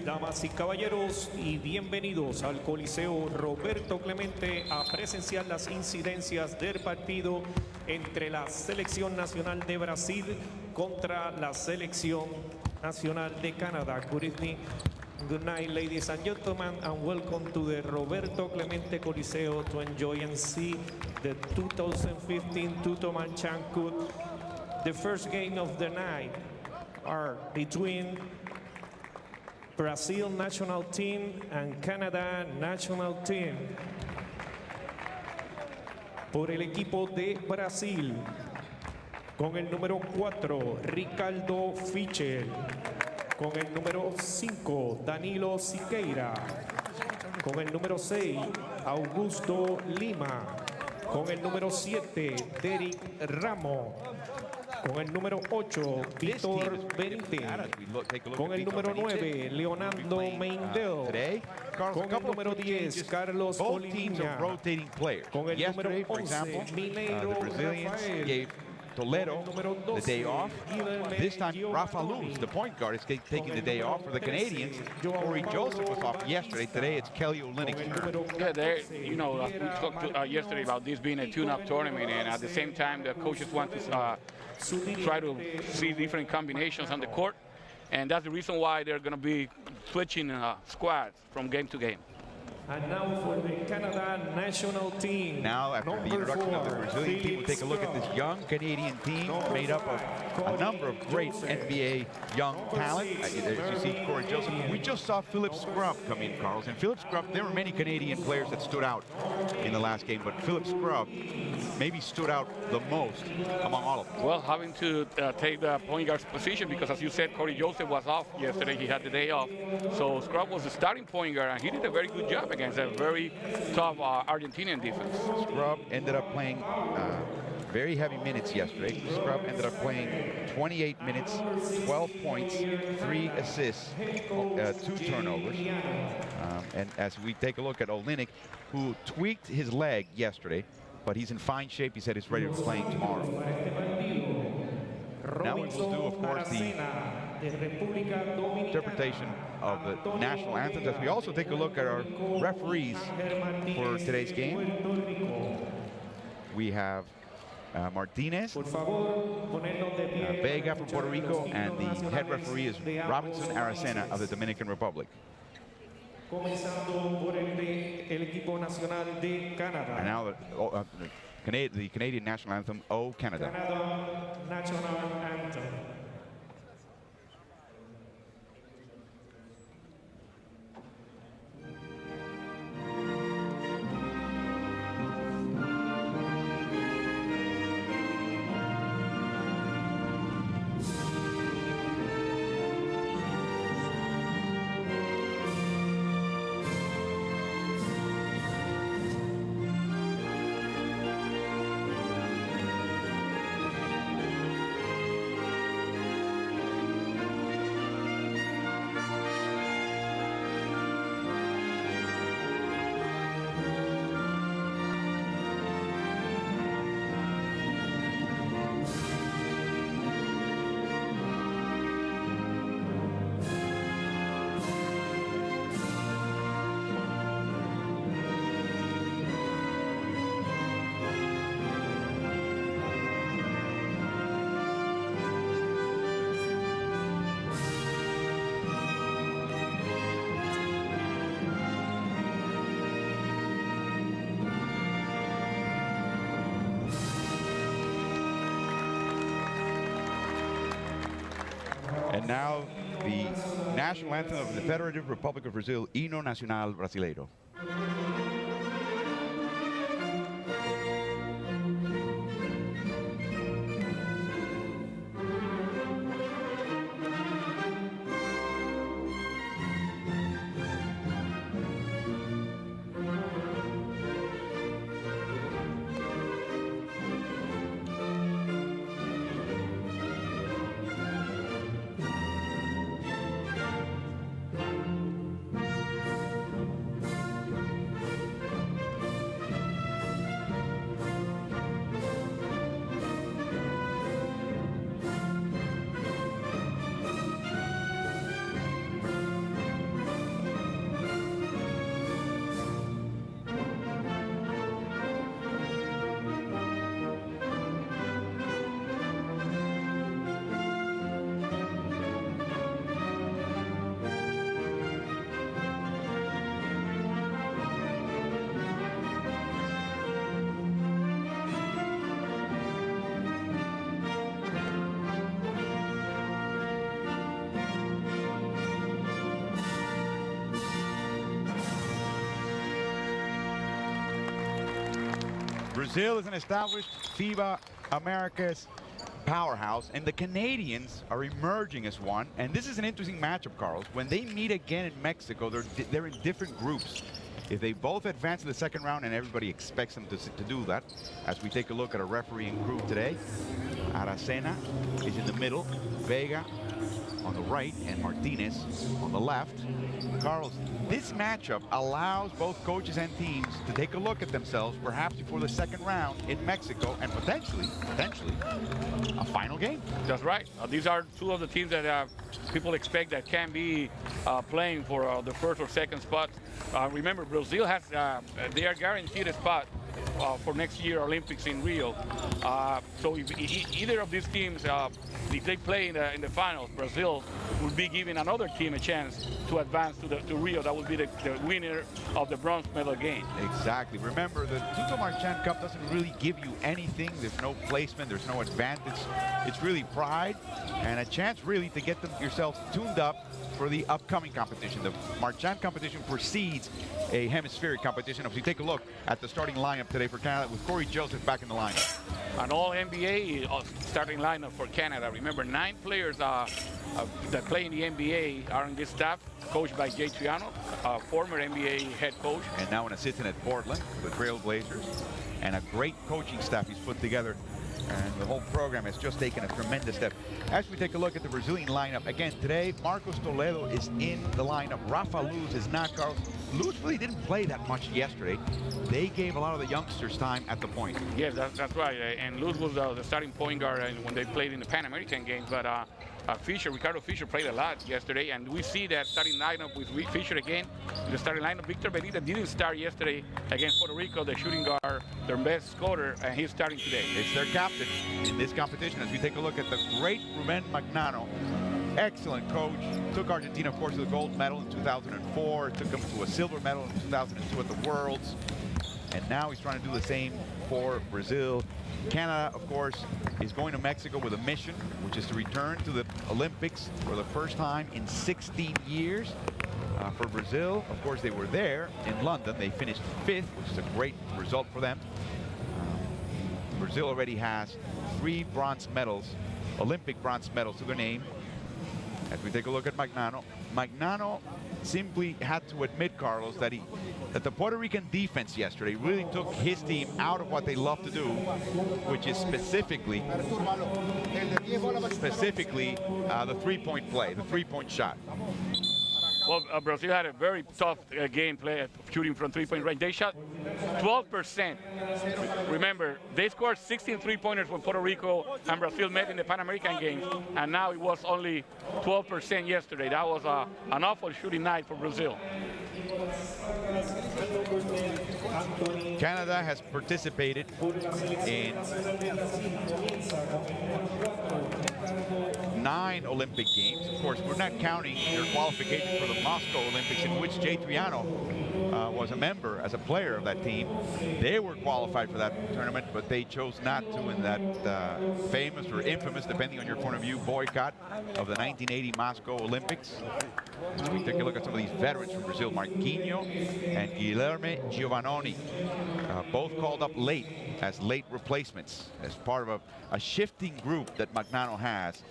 damas y caballeros, y bienvenidos al Coliseo Roberto Clemente a presenciar las incidencias del partido entre la Selección Nacional de Brasil contra la Selección Nacional de Canadá. Good evening, good night, ladies and gentlemen, and welcome to the Roberto Clemente Coliseo to enjoy and see the 2015 Tuto Marchand Cup. The first game of the night are between Brazil national team and Canada national team. Por el equipo de Brasil, con el número 4, Ricardo Fichel. Con el número 5, Danilo Siqueira. Con el número 6, Augusto Lima. Con el número 7, Derek Ramos. Con el número 8, Víctor Benítez. Con el número 9, Leonardo Meindel. Con el número 10, Carlos Oliviña. Con el número 11, Mineiro Rafael. Toledo the day off. This time, Rafa Luz, the point guard, is taking the day off for the Canadians. Corey Joseph was off yesterday. Today, it's Kelly Olynyk's turn. Yeah, you know, we talked yesterday about this being a tune-up tournament, and at the same time, the coaches want to try to see different combinations on the court, and that's the reason why they're going to be switching squads from game to game. And now for the Canada national team. Now, after the introduction of the Brazilian team, we'll take a look at this young Canadian team made up of a number of great NBA young talent. As you see, Corey Joseph. We just saw Philip Scrubb come in, Carlos. And Philip Scrubb, there were many Canadian players that stood out in the last game, but Philip Scrubb maybe stood out the most among all of them. Well, having to take the point guard's position because, as you said, Corey Joseph was off yesterday. He had the day off. So Scrubb was the starting point guard, and he did a very good job against a very tough Argentinian defense. Scrubb ended up playing very heavy minutes yesterday. Scrubb ended up playing 28 minutes, 12 points, 3 assists, 2 turnovers. And as we take a look at Olynyk, who tweaked his leg yesterday, but he's in fine shape. He said he's ready to play tomorrow. Now we will do, of course, the interpretation of the national anthems, as we also take a look at our referees for today's game. We have Martinez, Vega from Puerto Rico, and the head referee is Robinson Aracena of the Dominican Republic. And now the Canadian national anthem, O Canada. National anthem. And now the national anthem of the Federative Republic of Brazil, Hino Nacional Brasileiro. Brazil is an established FIBA Americas powerhouse, and the Canadians are emerging as one. And this is an interesting matchup, Carlos. When they meet again in Mexico, they're in different groups. If they both advance to the second round, and everybody expects them to do that, as we take a look at a refereeing crew today, Aracena is in the middle, Vega on the right, and Martinez on the left. Carlos, this matchup allows both coaches and teams to take a look at themselves, perhaps before the second round in Mexico, and potentially, a final game. That's right. These are two of the teams that people expect that can be playing for the first or second spot. Remember, Brazil has, they are guaranteed a spot for next year Olympics in Rio. So if either of these teams, if they play in the finals, Brazil will be giving another team a chance to advance to Rio. That will be the winner of the bronze medal game. Exactly. Remember, the Tuto Marchand Cup doesn't really give you anything. There's no placement. There's no advantage. It's really pride and a chance really to get yourself tuned up for the upcoming competition. The Marchand competition precedes a hemispheric competition. If you take a look at the starting lineup today for Canada, with Corey Joseph back in the lineup. An all-NBA starting lineup for Canada. Remember, 9 players that play in the NBA are on this staff, coached by Jay Triano, former NBA head coach. And now an assistant at Portland, the Trail Blazers. And a great coaching staff he's put together. And the whole program has just taken a tremendous step. As we take a look at the Brazilian lineup, again, today, Marcos Toledo is in the lineup. Rafa Luz is not. Carlos Luz really didn't play that much yesterday. They gave a lot of the youngsters time at the point. Yes, that's right. And Luz was the starting point guard when they played in the Pan American Games. But Ricardo Fischer played a lot yesterday, and we see that starting lineup with Fischer again. The starting lineup, Victor Benita didn't start yesterday against Puerto Rico, the shooting guard, their best scorer, and he's starting today. It's their captain in this competition. As we take a look at the great Ruben Magnano, excellent coach, took Argentina, of course, to the gold medal in 2004, took them to a silver medal in 2002 at the Worlds, and now he's trying to do the same for Brazil. Canada, of course, is going to Mexico with a mission, which is to return to the Olympics for the first time in 16 years. For Brazil, of course, they were there in London. They finished 5th, which is a great result for them. Brazil already has 3 bronze medals, Olympic bronze medals to their name. As we take a look at Magnano, Magnano simply had to admit, Carlos, that the Puerto Rican defense yesterday really took his team out of what they love to do, which is specifically the three-point play, the three-point shot. Well, Brazil had a very tough game play shooting from three-point range. They shot 12%. Remember, they scored 16 three-pointers when Puerto Rico and Brazil met in the Pan American Games, and now it was only 12% yesterday. That was an awful shooting night for Brazil. Canada has participated in 9 Olympic Games. Of course, we're not counting their qualification for the Moscow Olympics, in which Jay Triano was a member as a player of that team. They were qualified for that tournament, but they chose not to in that famous or infamous, depending on your point of view, boycott of the 1980 Moscow Olympics. As we take a look at some of these veterans from Brazil, Marquinhos and Guilherme Giovannoni, both called up late as late replacements as part of a shifting group that Magnano has.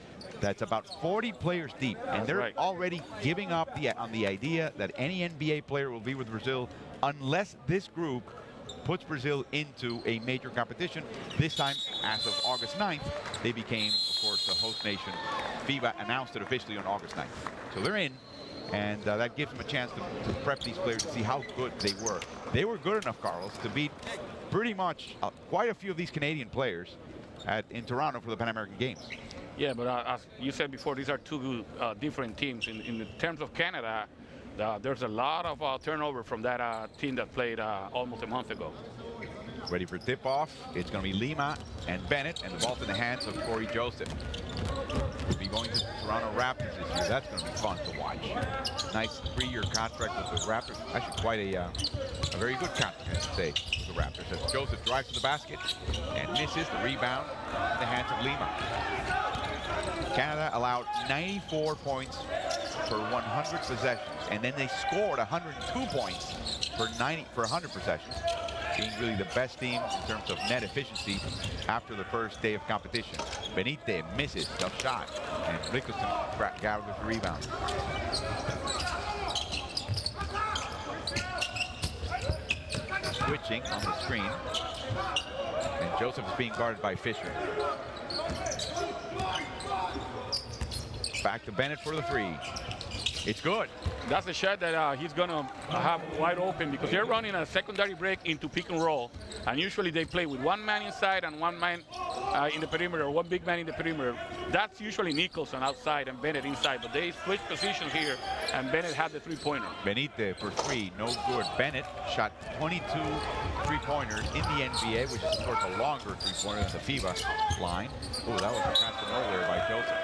That's about 40 players deep, and they're already giving up on the idea that any NBA player will be with Brazil unless this group puts Brazil into a major competition. This time, as of August 9th, they became, of course, the host nation. FIBA announced it officially on August 9th. So they're in, and that gives them a chance to prep these players to see how good they were. They were good enough, Carlos, to beat pretty much quite a few of these Canadian players in Toronto for the Pan American Games. Yeah, but as you said before, these are two different teams. In terms of Canada, there's a lot of turnover from that team that played almost a month ago. Ready for tip-off. It's going to be Lima and Bennett, and the ball's in the hands of Corey Joseph. We'll be going to Toronto Raptors this year. That's going to be fun to watch. Nice 3-year contract with the Raptors. Actually, quite a very good contract, I should say, with the Raptors. As Joseph drives to the basket and misses the rebound in the hands of Lima. Canada allowed 94 points for 100 possessions, and then they scored 102 points for 100 possessions. being really the best team in terms of net efficiency after the first day of competition. Benítez misses the shot, and Nicholson gathers the rebound. Switching on the screen, and Joseph is being guarded by Fisher. Back to Bennett for the three. It's good. That's the shot that he's going to have wide open, because they're running a secondary break into pick and roll. And usually they play with one man inside and one man in the perimeter, one big man in the perimeter. That's usually Nicholson outside and Bennett inside. But they switch positions here, and Bennett had the three-pointer. Benítez for three, no good. Bennett shot 22 three-pointers in the NBA, which is, of course, a longer three-pointer than the FIBA line. Oh, that was a pass to nowhere by Joseph.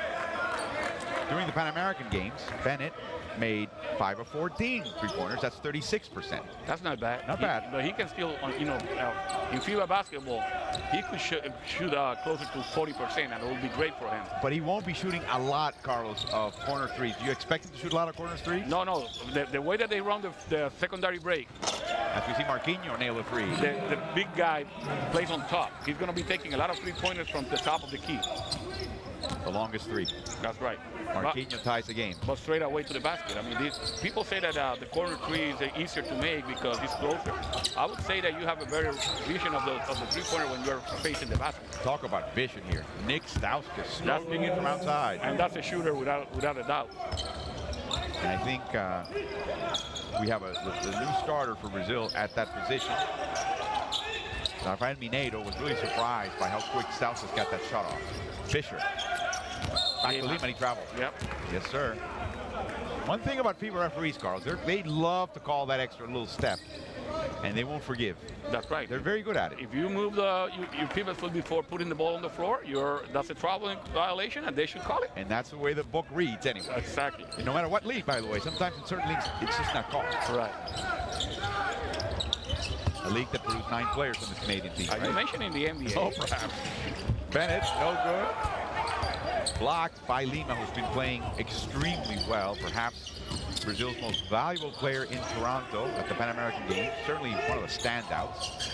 During the Pan American Games, Bennett made 5 of 14 three-pointers. That's 36%. That's not bad. Not bad. But he can still, in FIBA basketball, he could shoot closer to 40%, and it would be great for him. But he won't be shooting a lot, Carlos, of corner threes. Do you expect him to shoot a lot of corner threes? No. The way that they run the secondary break, as we see Marquinhos nail a three. The big guy plays on top. He's going to be taking a lot of three-pointers from the top of the key. The longest three. That's right. Marquinhos ties the game. But straight away to the basket. I mean, people say that the corner three is easier to make because it's closer. I would say that you have a better vision of the three-pointer when you're facing the basket. Talk about vision here. Nick Stauskas snugging in from outside. And that's a shooter without a doubt. And I think we have the new starter for Brazil at that position. Rafael Mineiro was really surprised by how quick Stauskas got that shot off. Fisher. Back to Lima, and he traveled. Yep. Yes, sir. One thing about FIBA referees, Carlos, they love to call that extra little step, and they won't forgive. That's right. They're very good at it. If you move your pivot foot before putting the ball on the floor, that's a traveling violation, and they should call it. And that's the way the book reads anyway. Exactly. And no matter what league, by the way. Sometimes in certain leagues, it's just not called. Right. A league that produced 9 players from this Canadian team. Are you mentioning the NBA? Oh, perhaps. Bennett, no good. Blocked by Lima, who's been playing extremely well. Perhaps Brazil's most valuable player in Toronto at the Pan American Games. Certainly one of the standouts.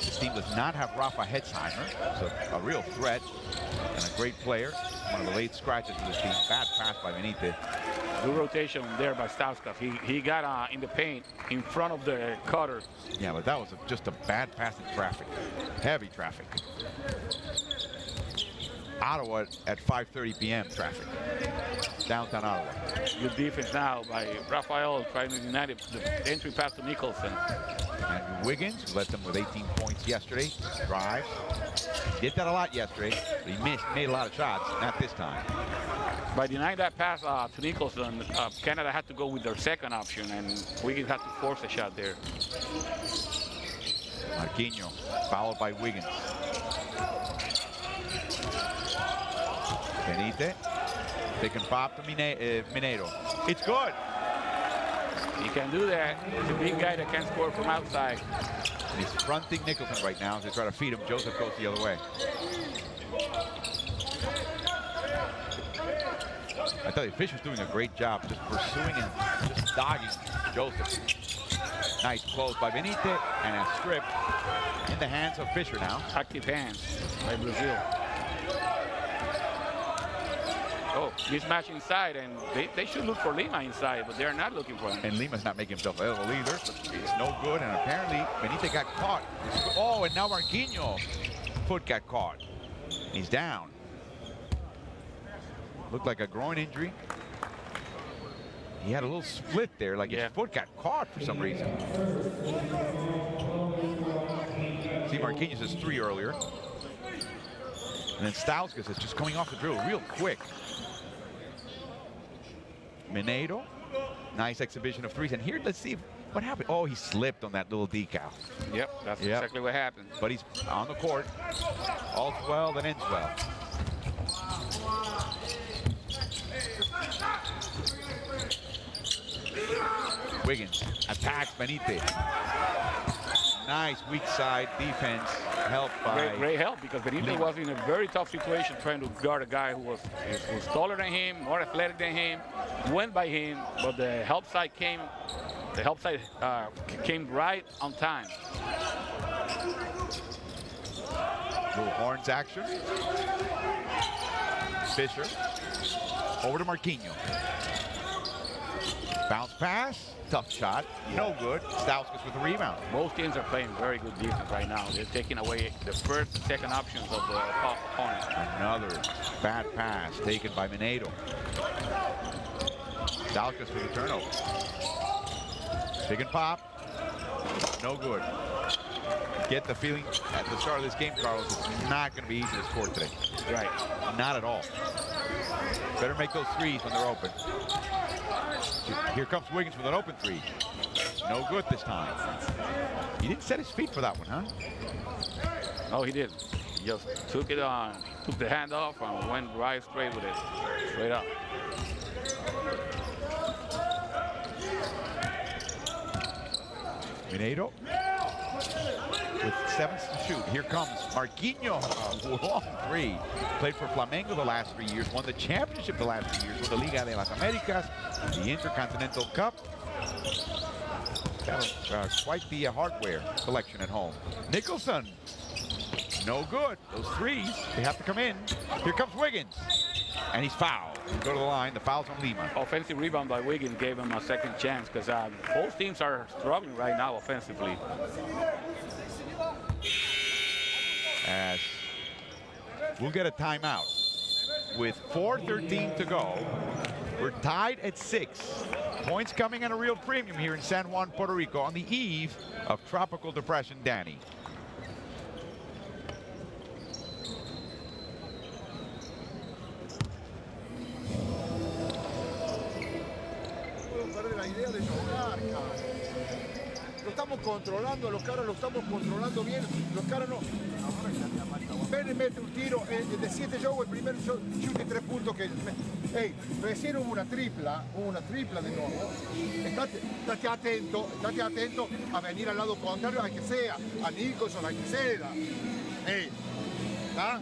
This team does not have Rafa Hetzheimer, so a real threat and a great player. One of the late scratches of this team. Bad pass by Benítez. Good rotation there by Stauskas. He got in the paint in front of the cutter. Yeah, but that was just a bad pass in traffic. Heavy traffic. Ottawa at 5:30 p.m. traffic. Downtown Ottawa. Good defense now by Rafael trying to deny the entry pass to Nicholson. And Wiggins, who led them with 18 points yesterday, drives. He did that a lot yesterday, but he made a lot of shots, not this time. By denying that pass to Nicholson, Canada had to go with their second option, and Wiggins had to force a shot there. Marquinhos, followed by Wiggins. Benítez, they can pop to Mineiro. It's good. He can do that. He's a big guy that can score from outside. And he's fronting Nicholson right now as they try to feed him. Joseph goes the other way. I tell you, Fisher's doing a great job just pursuing and just dogging Joseph. Nice close by Benítez, and a strip in the hands of Fisher now. Active hands by Brazil. Oh, mismatch inside, and they should look for Lima inside, but they're not looking for him. And Lima's not making himself available either, but it's no good, and apparently Benítez got caught. Oh, and now Marquinhos' foot got caught. He's down. Looked like a groin injury. He had a little split there, like his foot got caught for some reason. See, Marquinhos' 3 earlier. And then Stauskas is just coming off the drill real quick. Mineiro, nice exhibition of threes. And here, let's see what happened. Oh, he slipped on that little decal. Yep, that's exactly what happened. But he's on the court. All's well that ends well. Wiggins attacks Benítez. Nice weak side defense, helped by... Great help, because Benítez was in a very tough situation trying to guard a guy who was taller than him, more athletic than him, went by him, but the help side came right on time. Little horns action. Fisher. Over to Marquinhos. Bounce pass. Tough shot. No good. Stauskas with the rebound. Both teams are playing very good defense right now. They're taking away the first and second options of the opponent. Another bad pass taken by Minedo. Stauskas for the turnover. Pick and pop. No good. Get the feeling at the start of this game, Carlos, it's not going to be easy to score today. Right. Not at all. Better make those threes when they're open. Here comes Wiggins with an open three. No good this time. He didn't set his feet for that one, huh? No, he didn't. He just took it on, took the hand off, and went right straight with it. Straight up. Minedo with 7 to shoot. Here comes Marquinhos, a long three. Played for Flamengo the last 3 years, won the championship the last 2 years, won the Liga de las Americas, the Intercontinental Cup. Quite the hardware collection at home. Nicholson, no good. Those threes, they have to come in. Here comes Wiggins, and he's fouled. Go to the line, the foul's on Lima. Offensive rebound by Wiggins gave him a second chance because both teams are struggling right now offensively. As we'll get a timeout with 4:13 to go. We're tied at 6. Points coming at a real premium here in San Juan, Puerto Rico on the eve of Tropical Depression Danny. Lo estamos controlando, los caras lo estamos controlando bien, los caras no. Bene mete un tiro de 7 juegos, el primer shoot de 3 puntos que... Hey, recién hubo una tripla de nuevo. Estate atento a venir al lado contrario, a que sea, a Nicholson, a que sea. Hey, ¿ah?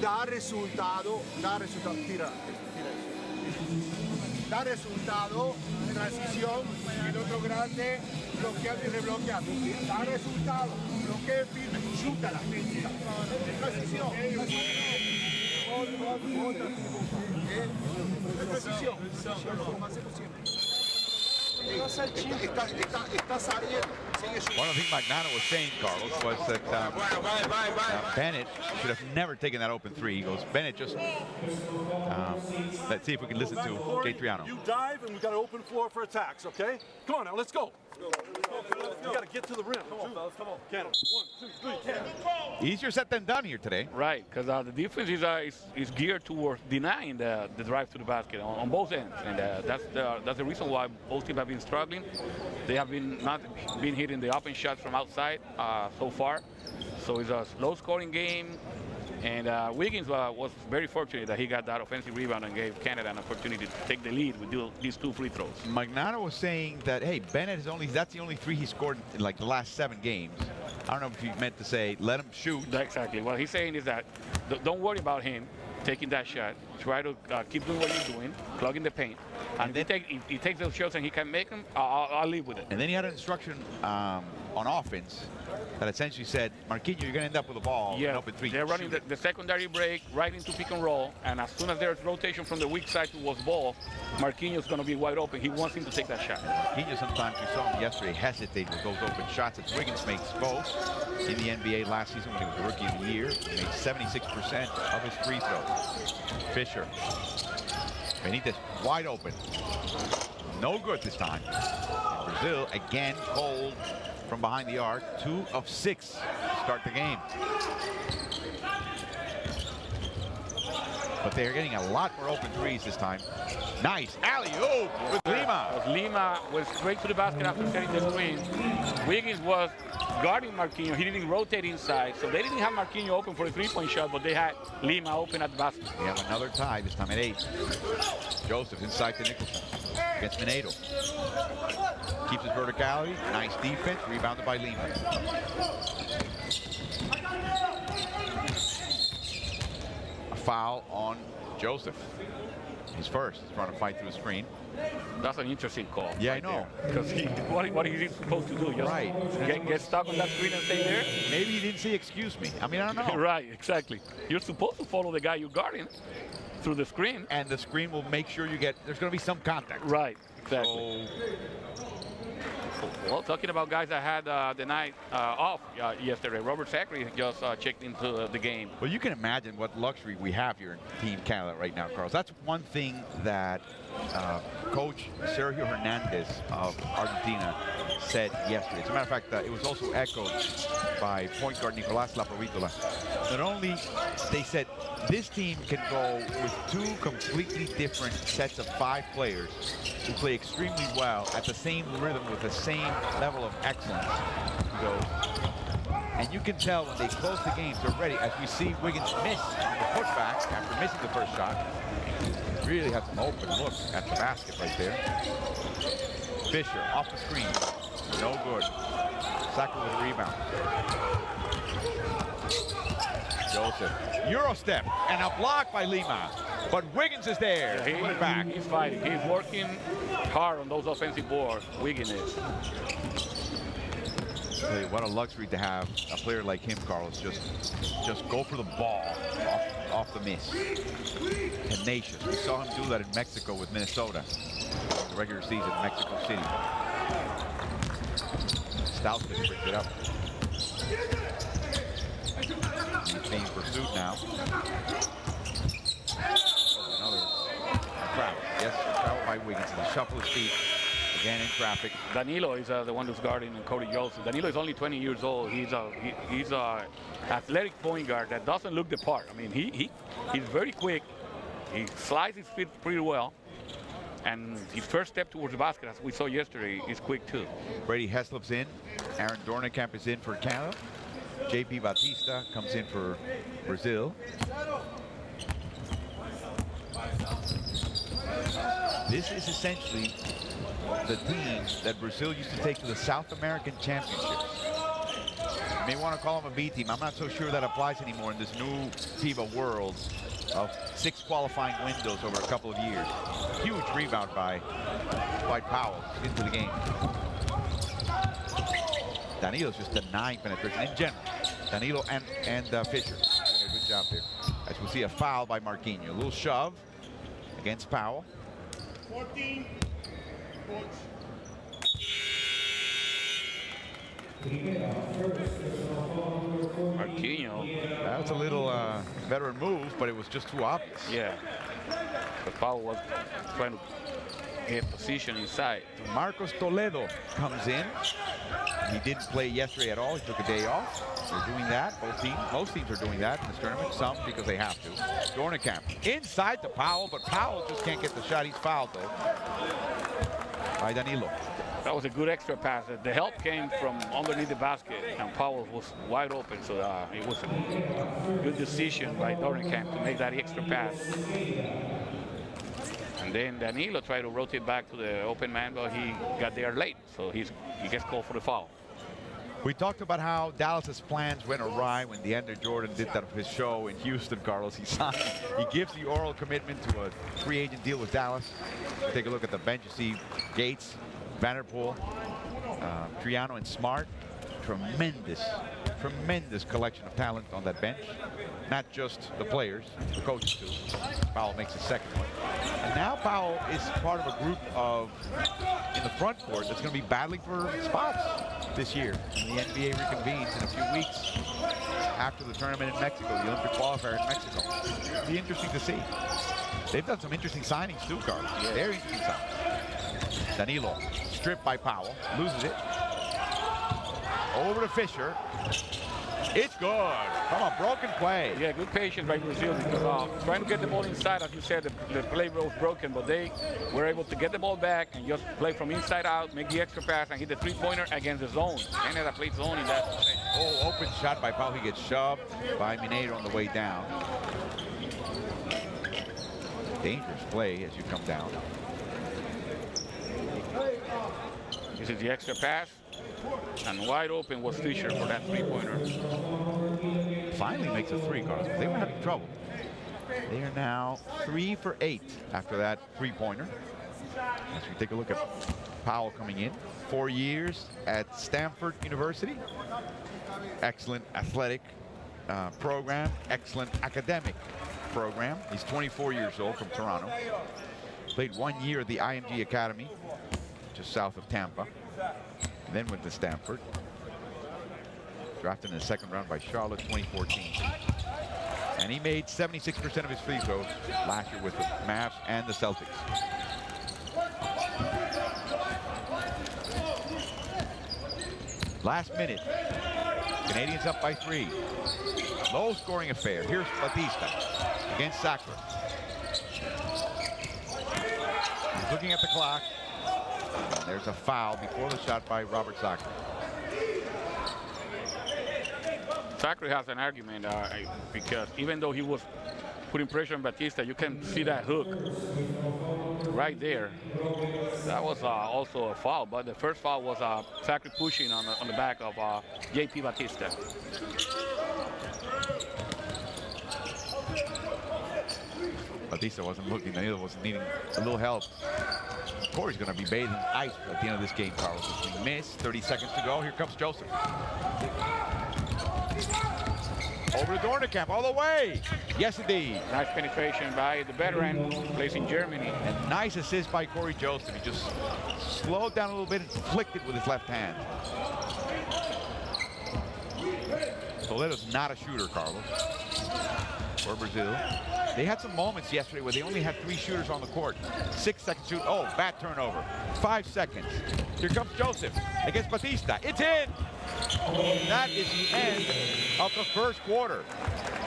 Da resultado, tira eso. Da resultado, transición, el otro grande, bloqueando y rebloqueando. Da resultado, bloquea firme, chuta la transición. Transición. Está saliendo. One of the things Magnano was saying, Carlos, was that Bennett should have never taken that open three. He goes, Bennett just, let's see if we can listen to Jay Triano. You dive and we got an open floor for attacks, okay? Come on now, let's go. You got to get to the rim. Come on, fellas, come on. Cannon. 1, 2, 3, cannon. Easier said than done here today. Right, because the defense is geared towards denying the drive to the basket on both ends, and that's the reason why both teams have been struggling. They have not been hitting the open shots from outside so far, so it's a low-scoring game. And Wiggins was very fortunate that he got that offensive rebound and gave Canada an opportunity to take the lead with these 2 free throws. Magnano was saying that, hey, Bennett that's the only 3 he scored in like the last 7 games. I don't know if he meant to say let him shoot. Exactly. What he's saying is that don't worry about him taking that shot. Try to keep doing what you're doing, plugging the paint. And if he takes those shots and he can make them, I'll live with it. And then he had an instruction on offense that essentially said, Marquinhos, you're going to end up with the ball. Yeah, open three. They're running the secondary break right into pick and roll, and as soon as there's rotation from the weak side towards ball, Marquinhos is going to be wide open. He wants him to take that shot. Marquinhos, sometimes we saw him yesterday hesitate with those open shots that Wiggins makes both in the NBA last season when he was the Rookie of the Year. He made 76% of his free throws. Fisher. Benitez wide open. No good this time. And Brazil again cold from behind the arc. 2 of 6 to start the game. But they're getting a lot more open threes this time. Nice alley-oop with Lima. Lima went straight to the basket after setting the screen. Wiggins was guarding Marquinhos. He didn't rotate inside, so they didn't have Marquinhos open for a 3-point shot, but they had Lima open at the basket. We have another tie, this time at 8. Joseph inside to Nicholson against Minedo. Keeps his verticality. Nice defense, rebounded by Lima. A foul on Joseph. He's first. He's trying to fight through the screen. That's an interesting call. Yeah, I know. Because what is he supposed to do? Just Right. get stuck on that screen and stay there? Maybe he didn't say excuse me. I mean, I don't know. Right, exactly. You're supposed to follow the guy you're guarding through the screen. And the screen will make sure you get, there's going to be some contact. Right, exactly. Well, talking about guys that had the night off yesterday, Robert Zachary just checked into the game. Well, you can imagine what luxury we have here in Team Canada right now, Carlos. That's one thing that Coach Sergio Hernandez of Argentina said yesterday. As a matter of fact, it was also echoed by point guard Nicolás Laprovítola. Not only they said this team can go with two completely different sets of 5 players who play extremely well at the same rhythm with the same level of excellence. So, and you can tell when they close the games, they're ready. As we see Wiggins miss on the putback after missing the first shot. Really has an open look at the basket right there. Fisher off the screen. No good. Saka with a rebound. Joseph. Euro step and a block by Lima. But Wiggins is there. He's fighting. He's working hard on those offensive boards. Wiggins is. Tell you, what a luxury to have a player like him, Carlos. Just go for the ball off the miss. Tenacious. We saw him do that in Mexico with Minnesota. The regular season, Mexico City. Stoutson brings it up. He's being pursued now. Another travel. Yes, travel by Wiggins. And the shuffle his feet. Again in traffic. Danilo is the one who's guarding Cody Joseph. Danilo is only 20 years old. He's a athletic point guard that doesn't look the part. I mean, he's very quick. He slides his feet pretty well. And his first step towards the basket, as we saw yesterday, is quick too. Brady Heslop's in. Aaron Dornekamp is in for Canada. JP Batista comes in for Brazil. This is essentially the team that Brazil used to take to the South American Championships. You may want to call them a B team. I'm not so sure that applies anymore in this new FIBA world of 6 qualifying windows over a couple of years. Huge rebound by Powell into the game. Danilo's just denying penetration in general. Danilo and Fisher doing a good job there. As we'll see a foul by Marquinhos. A little shove against Powell. 14 points. Marquinhos. That was a little veteran move, but it was just too obvious. Yeah. But Powell was trying to get position inside. Marcos Toledo comes in. He didn't play yesterday at all. He took a day off. They're doing that. Both teams, most teams are doing that in this tournament. Some because they have to. Dornekamp inside to Powell, but Powell just can't get the shot. He's fouled though by Danilo. That was a good extra pass. The help came from underneath the basket, and Powell was wide open. So it was a good decision by Dornekamp to make that extra pass. And then Danilo tried to rotate back to the open man, but he got there late. So he gets called for the foul. We talked about how Dallas's plans went awry when DeAndre Jordan did that of his show in Houston, Carlos. He gives the oral commitment to a free agent deal with Dallas. Take a look at the bench. You see Gates, Vanderpool, Triano, and Smart. Tremendous collection of talent on that bench. Not just the players, the coaches too. Powell makes his second one. And now Powell is part of a group in the front court that's going to be battling for spots this year. And the NBA reconvenes in a few weeks after the tournament in Mexico, the Olympic qualifier in Mexico. It'll be interesting to see. They've done some interesting signings too, Carlos. Yeah. Very interesting signings. Danilo, stripped by Powell, loses it. Over to Fisher. It's good from a broken play. Yeah, good patience by Brazil because trying to get the ball inside, as you said, the play was broken, but they were able to get the ball back and just play from inside out, make the extra pass, and hit the three-pointer against the zone. Canada played zone in that. Oh, open shot by Powell. He gets shoved by Mineiro on the way down. Dangerous play as you come down. This is the extra pass. And wide open was Fisher for that three-pointer. Finally makes a three, Carlos. They were having trouble. They are now 3 for 8 after that three-pointer. As we take a look at Powell coming in, 4 years at Stanford University. Excellent athletic program, excellent academic program. He's 24 years old, from Toronto. Played 1 year at the IMG Academy, just south of Tampa. And then went to Stanford. Drafted in the second round by Charlotte, 2014. And he made 76% of his free throws last year with the Mavs and the Celtics. Last minute, Canadians up by 3. Low scoring affair. Here's Batista against Sacre. He's looking at the clock. And there's a foul before the shot by Robert Sacre. Sacre has an argument because even though he was putting pressure on Batista, you can see that hook right there. That was also a foul, but the first foul was Sacre pushing on the back of JP Batista. Batista wasn't looking, Danilo wasn't needing a little help. Corey's going to be bathed in ice at the end of this game, Carlos. We missed, 30 seconds to go. Here comes Joseph. Over to Dornekamp, all the way. Yes, indeed. Nice penetration by the veteran, plays in Germany. And nice assist by Corey Joseph. He just slowed down a little bit and flicked it with his left hand. Toledo's not a shooter, Carlos, for Brazil. They had some moments yesterday where they only had 3 shooters on the court. 6 seconds shoot. Oh, bad turnover. 5 seconds. Here comes Joseph against Batista. It's in. That is the end of the first quarter.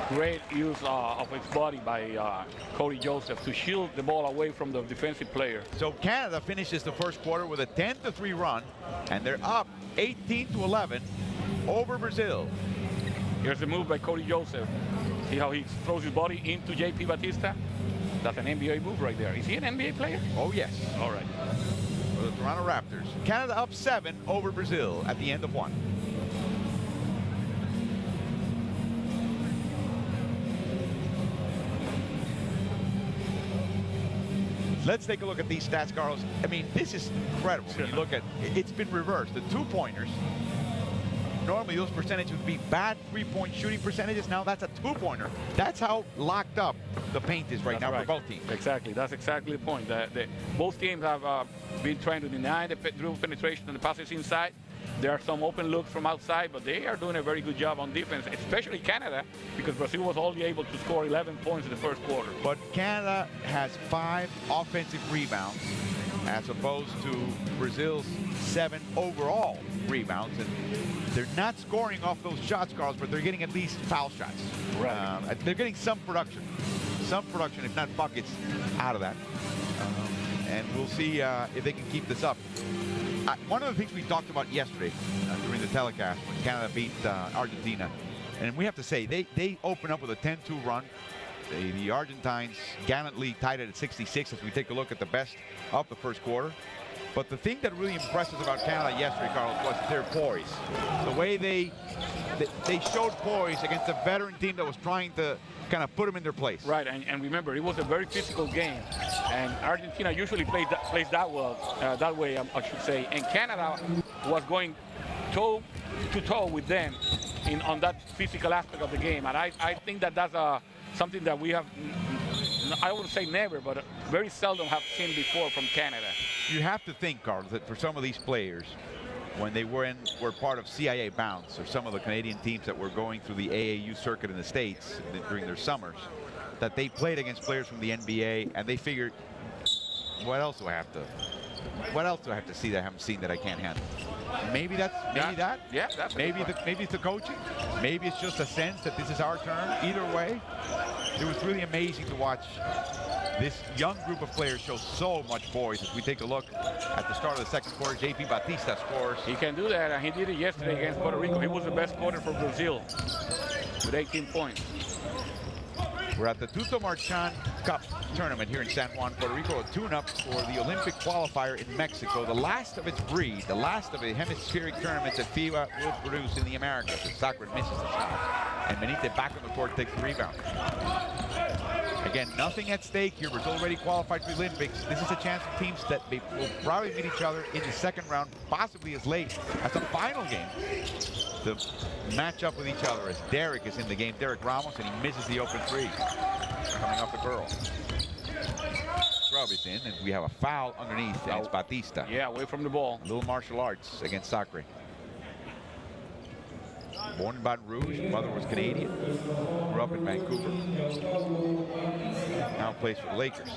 Great use of his body by Corey Joseph to shield the ball away from the defensive player. So Canada finishes the first quarter with a 10-3 run, and they're up 18-11 over Brazil. Here's the move by Corey Joseph. See how he throws his body into JP Batista? That's an NBA move right there. Is he an NBA player? Oh, yes. All right. For the Toronto Raptors. Canada up 7 over Brazil at the end of 1. Let's take a look at these stats, Carlos. I mean, this is incredible. When you look at it's been reversed. The 2-pointers, normally those percentages would be bad 3-point shooting percentages. Now that's a 2-pointer. That's how locked up the paint is right now for both teams. Exactly. That's exactly the point. Both teams have been trying to deny the dribble penetration and the passes inside. There are some open looks from outside, but they are doing a very good job on defense, especially Canada, because Brazil was only able to score 11 points in the first quarter. But Canada has 5 offensive rebounds as opposed to Brazil's 7 overall rebounds. And they're not scoring off those shots, Carlos, but they're getting at least foul shots. Right. They're getting some production, if not buckets, out of that. And we'll see if they can keep this up. One of the things we talked about yesterday during the telecast when Canada beat Argentina, and we have to say, they open up with a 10-2 run. The Argentines gallantly tied it at 66 as we take a look at the best of the first quarter. But the thing that really impressed us about Canada yesterday, Carlos, was their poise. The way they showed poise against a veteran team that was trying to kind of put them in their place. Right, and remember, it was a very physical game. And Argentina usually plays that way, I should say. And Canada was going toe-to-toe with them on that physical aspect of the game. And I think that's something that we have, I wouldn't say never, but very seldom have seen before from Canada. You have to think, Carlos, that for some of these players, when they were part of CIA Bounce, or some of the Canadian teams that were going through the AAU circuit in the States during their summers, that they played against players from the NBA, and they figured, what else do I have to see that I haven't seen that I can't handle? Maybe that's maybe it's the coaching. Maybe it's just a sense that this is our turn. Either way, it was really amazing to watch this young group of players show so much poise. As we take a look at the start of the second quarter, JP Batista scores. He can do that, and he did it yesterday against Puerto Rico. He was the best scorer for Brazil with 18 points. We're at the Tuto Marchand Cup tournament here in San Juan, Puerto Rico, a tune-up for the Olympic qualifier in Mexico, the last of its breed, the last of the hemispheric tournaments that FIBA will produce in the Americas. Sacre misses the shot, and Benitez back on the court takes the rebound. Again, nothing at stake here. Brazil already qualified for the Olympics. This is a chance for teams that they will probably meet each other in the second round, possibly as late as the final game. To match up with each other as Derek is in the game. Derek Ramos, and he misses the open three. Coming off the curl. Scrub is in, and we have a foul underneath, and it's Batista. Yeah, away from the ball. A little martial arts against Sacre. Born in Baton Rouge, his mother was Canadian, grew up in Vancouver. Now plays for the Lakers.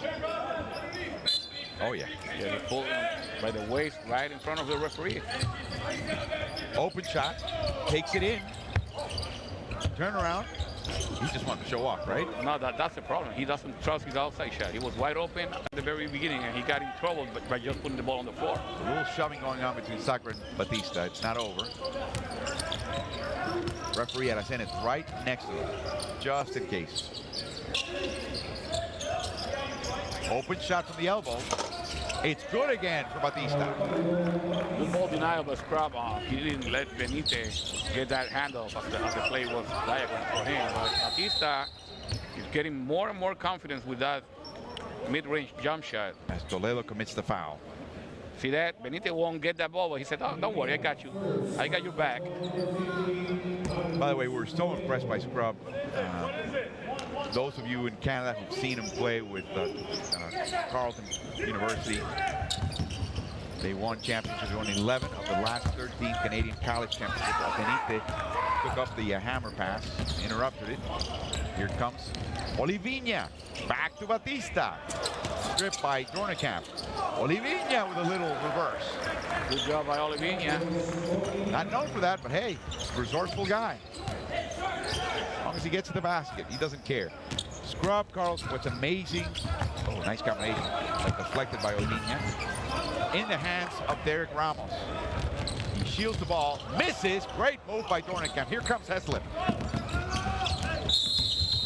Oh yeah. Yeah, he pulled him by the waist right in front of the referee. Open shot, takes it in. Turn around. He just wanted to show off, right? No, that's the problem. He doesn't trust his outside shot. He was wide open at the very beginning, and he got in trouble by just putting the ball on the floor. A little shoving going on between Sacre and Batista. It's not over. Referee had us in it right next to him, just in case. Open shot from the elbow. It's good again for Batista. Good ball denial by Scrub. He didn't let Benitez get that handle as the play was diagrammed for him. But Batista is getting more and more confidence with that mid-range jump shot. As Toledo commits the foul. See that? Benitez won't get that ball, but he said, oh, don't worry, I got you. I got your back. By the way, we're so impressed by Scrub. Those of you in Canada who've seen him play with Carleton University, they won championships. They won 11 of the last 13 Canadian college championships. Benitez took up the hammer pass, interrupted it. Here comes Olivinha. Back to Batista. Stripped by Dornekamp. Olivinha with a little reverse. Good job by Olivinha. Not known for that, but hey, resourceful guy. As long as he gets to the basket, he doesn't care. Scrub, Carlos, what's amazing. Oh, nice combination. Like deflected by Olivinha. In the hands of Derek Ramos. He shields the ball, misses. Great move by Dornekamp. Here comes Heslip.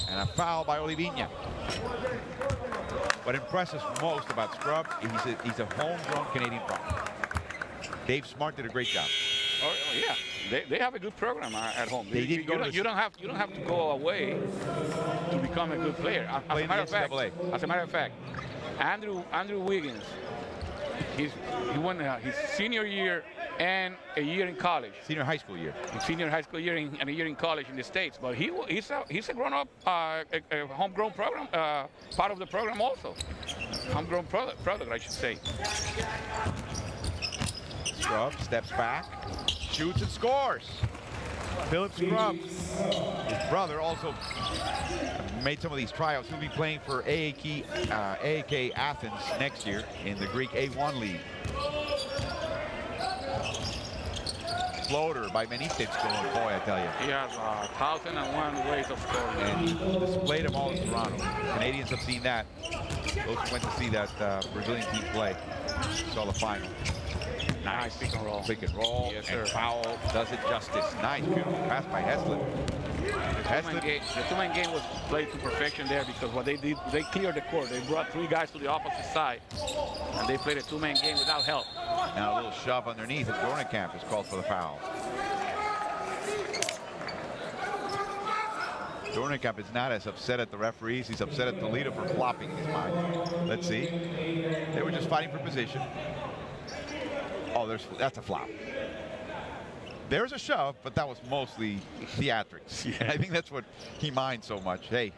And a foul by Olivinha. What impresses most about Scrub, he's a homegrown Canadian product. Dave Smart did a great job. Oh yeah, they have a good program at home. You don't have to go away to become a good player. As a matter of fact, Andrew Wiggins, he won his senior year and a year in college. Senior high school year. Senior high school year and a year in college in the States. But he's a grown-up, a homegrown program, part of the program also. Homegrown product, I should say. Scrub steps back, shoots and scores. Philip Scrub, his brother, also made some of these tryouts. He'll be playing for AAK Athens next year in the Greek A1 League. Floater by Benitez going, boy, I tell you. He has 1,001 ways of scoring. And he displayed them all in Toronto. Canadians have seen that. Those who went to see that Brazilian team play saw the final. Nice pick and roll. Pick and roll, yes, and sir. foul does it justice. Nice, beautiful pass by Heslip. The two-man game was played to perfection there because what they did, they cleared the court. They brought 3 guys to the opposite side, and they played a two-man game without help. Now a little shove underneath, and Dornekamp is called for the foul. Dornekamp is not as upset at the referees. He's upset at Toledo for flopping his mind. Let's see. They were just fighting for position. Oh, that's a flop. There's a shove, but that was mostly theatrics. Yeah. I think that's what he minds so much. Hey,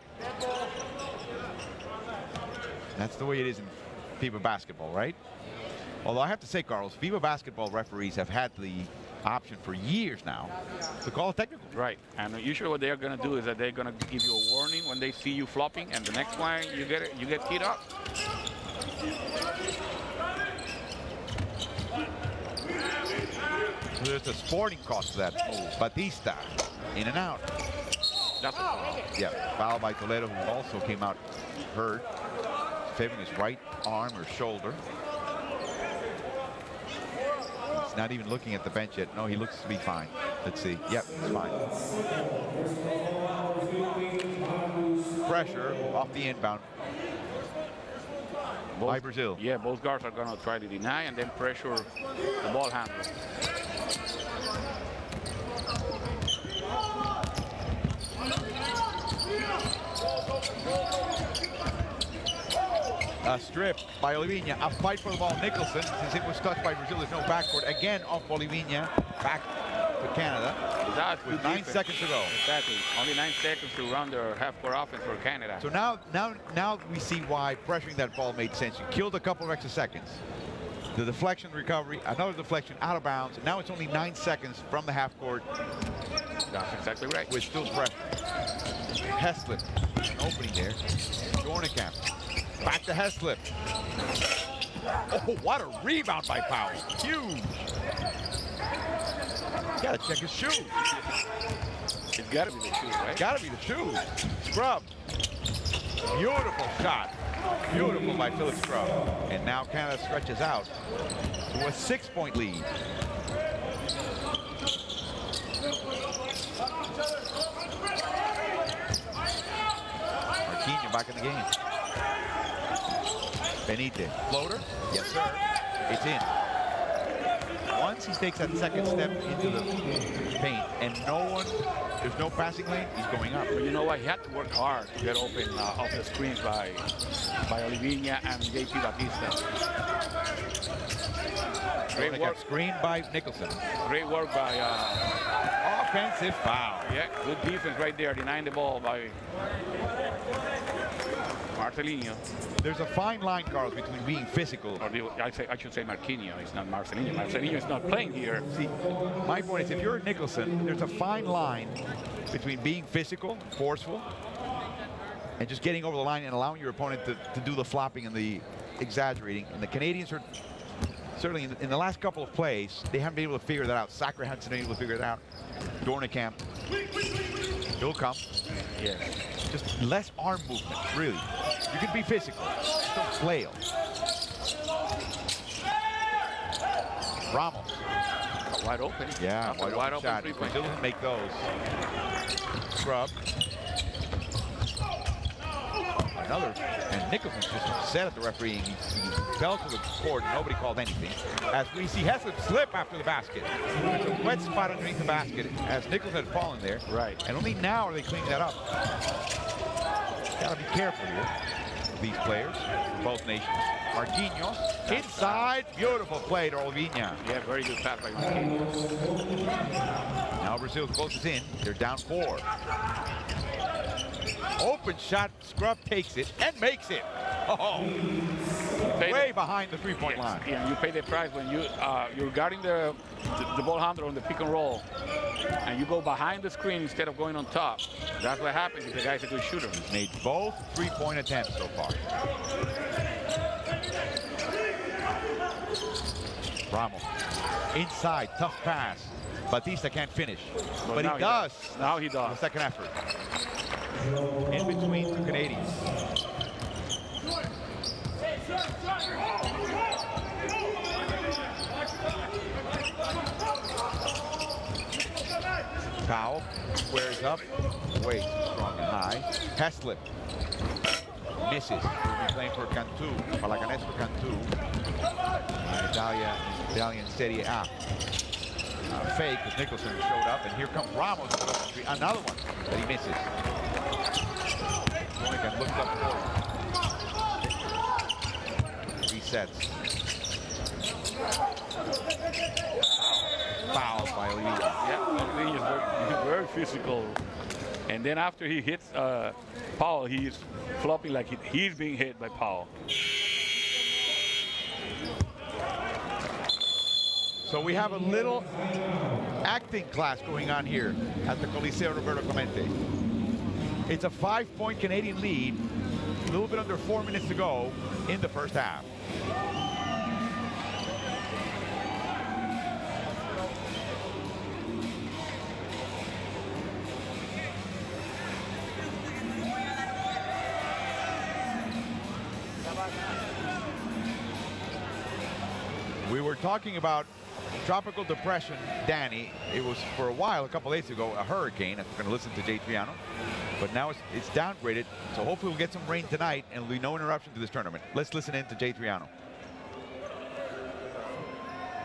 that's the way it is in FIBA basketball, right? Although I have to say, Carlos, FIBA basketball referees have had the option for years now to call it technical. Right, and usually what they're going to do is that they're going to give you a warning when they see you flopping, and the next one you get teed up. So there's a sporting cost to that move. Batista, in and out. That's a foul. Yeah, foul by Toledo, who also came out hurt, favoring his right arm or shoulder. He's not even looking at the bench yet. No, he looks to be fine. Let's see. Yep, it's fine. Pressure off the inbound by Brazil. Yeah, both guards are going to try to deny and then pressure the ball handler. A strip by Olivinha. A fight for the ball. Nicholson, since it was touched by Brazil, there's no backcourt. Again off Olivinha. Back to Canada. That's with good 9 defense. seconds to go. Exactly. Only 9 seconds to run their half-court offense for Canada. So now we see why pressuring that ball made sense. You killed a couple of extra seconds. The deflection recovery, another deflection out of bounds. Now it's only 9 seconds from the half court. That's exactly right. With still pressure. Heslip, an opening there. Dornekamp, back to Heslip. Oh, what a rebound by Powell. Huge. Gotta check his shoes. It's gotta be the shoes, right? Gotta be the shoes. Scrub. Beautiful shot. Beautiful by Philip Scrub. And now Canada stretches out to a 6-point lead. Marquinhos back in the game. Benitez. Floater. Yes, sir. It's in. Once he takes that second step into the paint and there's no passing lane, he's going up. But you know what? He had to work hard to get open off the screens by Olivinha and JP Batista. Great work. Screen by Nicholson. Great work by... offensive foul. Yeah, good defense right there, denying the ball by Marcelinho. There's a fine line, Carlos, between being physical. Or I should say Marquinhos. It's not Marcelinho. Marcelinho is not playing here. See, my point is, if you're Nicholson, there's a fine line between being physical, forceful, and just getting over the line and allowing your opponent to do the flopping and the exaggerating. And the Canadians are certainly in the last couple of plays, they haven't been able to figure that out. Sacre hasn't been able to figure it out. Dornekamp, he'll come. Yeah. Just less arm movement, really. You can be physical, just don't flail. Ramos. Wide open. Yeah, wide open shot. three-point. Brazil doesn't make those. Scrub. Another, and Nicholson's just upset at the referee. He fell to the court, and nobody called anything. As we see Heslip slip after the basket. There's a wet spot underneath the basket as Nicholson had fallen there. Right. And only now are they cleaning that up. Gotta be careful here, these players, both nations. Marquinhos, inside, beautiful play to Olivinha. Yeah, very good pass by Marquinhos. Now Brazil closes in, they're down 4. Open shot, Scrub takes it and makes it. Oh, way behind the three-point line. Yeah, you pay the price when you're guarding the ball handler on the pick and roll, and you go behind the screen instead of going on top. That's what happens if the guy's a good shooter. He's made both three-point attempts so far. Ramos, inside, tough pass. Batista can't finish, but he does. Now he does. The second effort. In between two Canadians. Powell squares up, way too strong and high. Heslip misses. He'll be playing for Cantu. Palaganes for Cantu. Italian Serie A. Fake as Nicholson showed up, and here comes Ramos. Another one that he misses. Dornekamp looks up forward. Resets. Foul by Olivinha. Yeah, Olivinha is very physical. And then after he hits Powell, he's flopping like he's being hit by Powell. So we have a little acting class going on here at the Coliseo Roberto Clemente. It's a 5-point Canadian lead, a little bit under 4 minutes to go in the first half. We were talking about tropical depression, Danny. It was for a while, a couple days ago, a hurricane. If we're going to listen to Jay Triano. But now it's downgraded, so hopefully we'll get some rain tonight and there'll be no interruption to this tournament. Let's listen in to Jay Triano.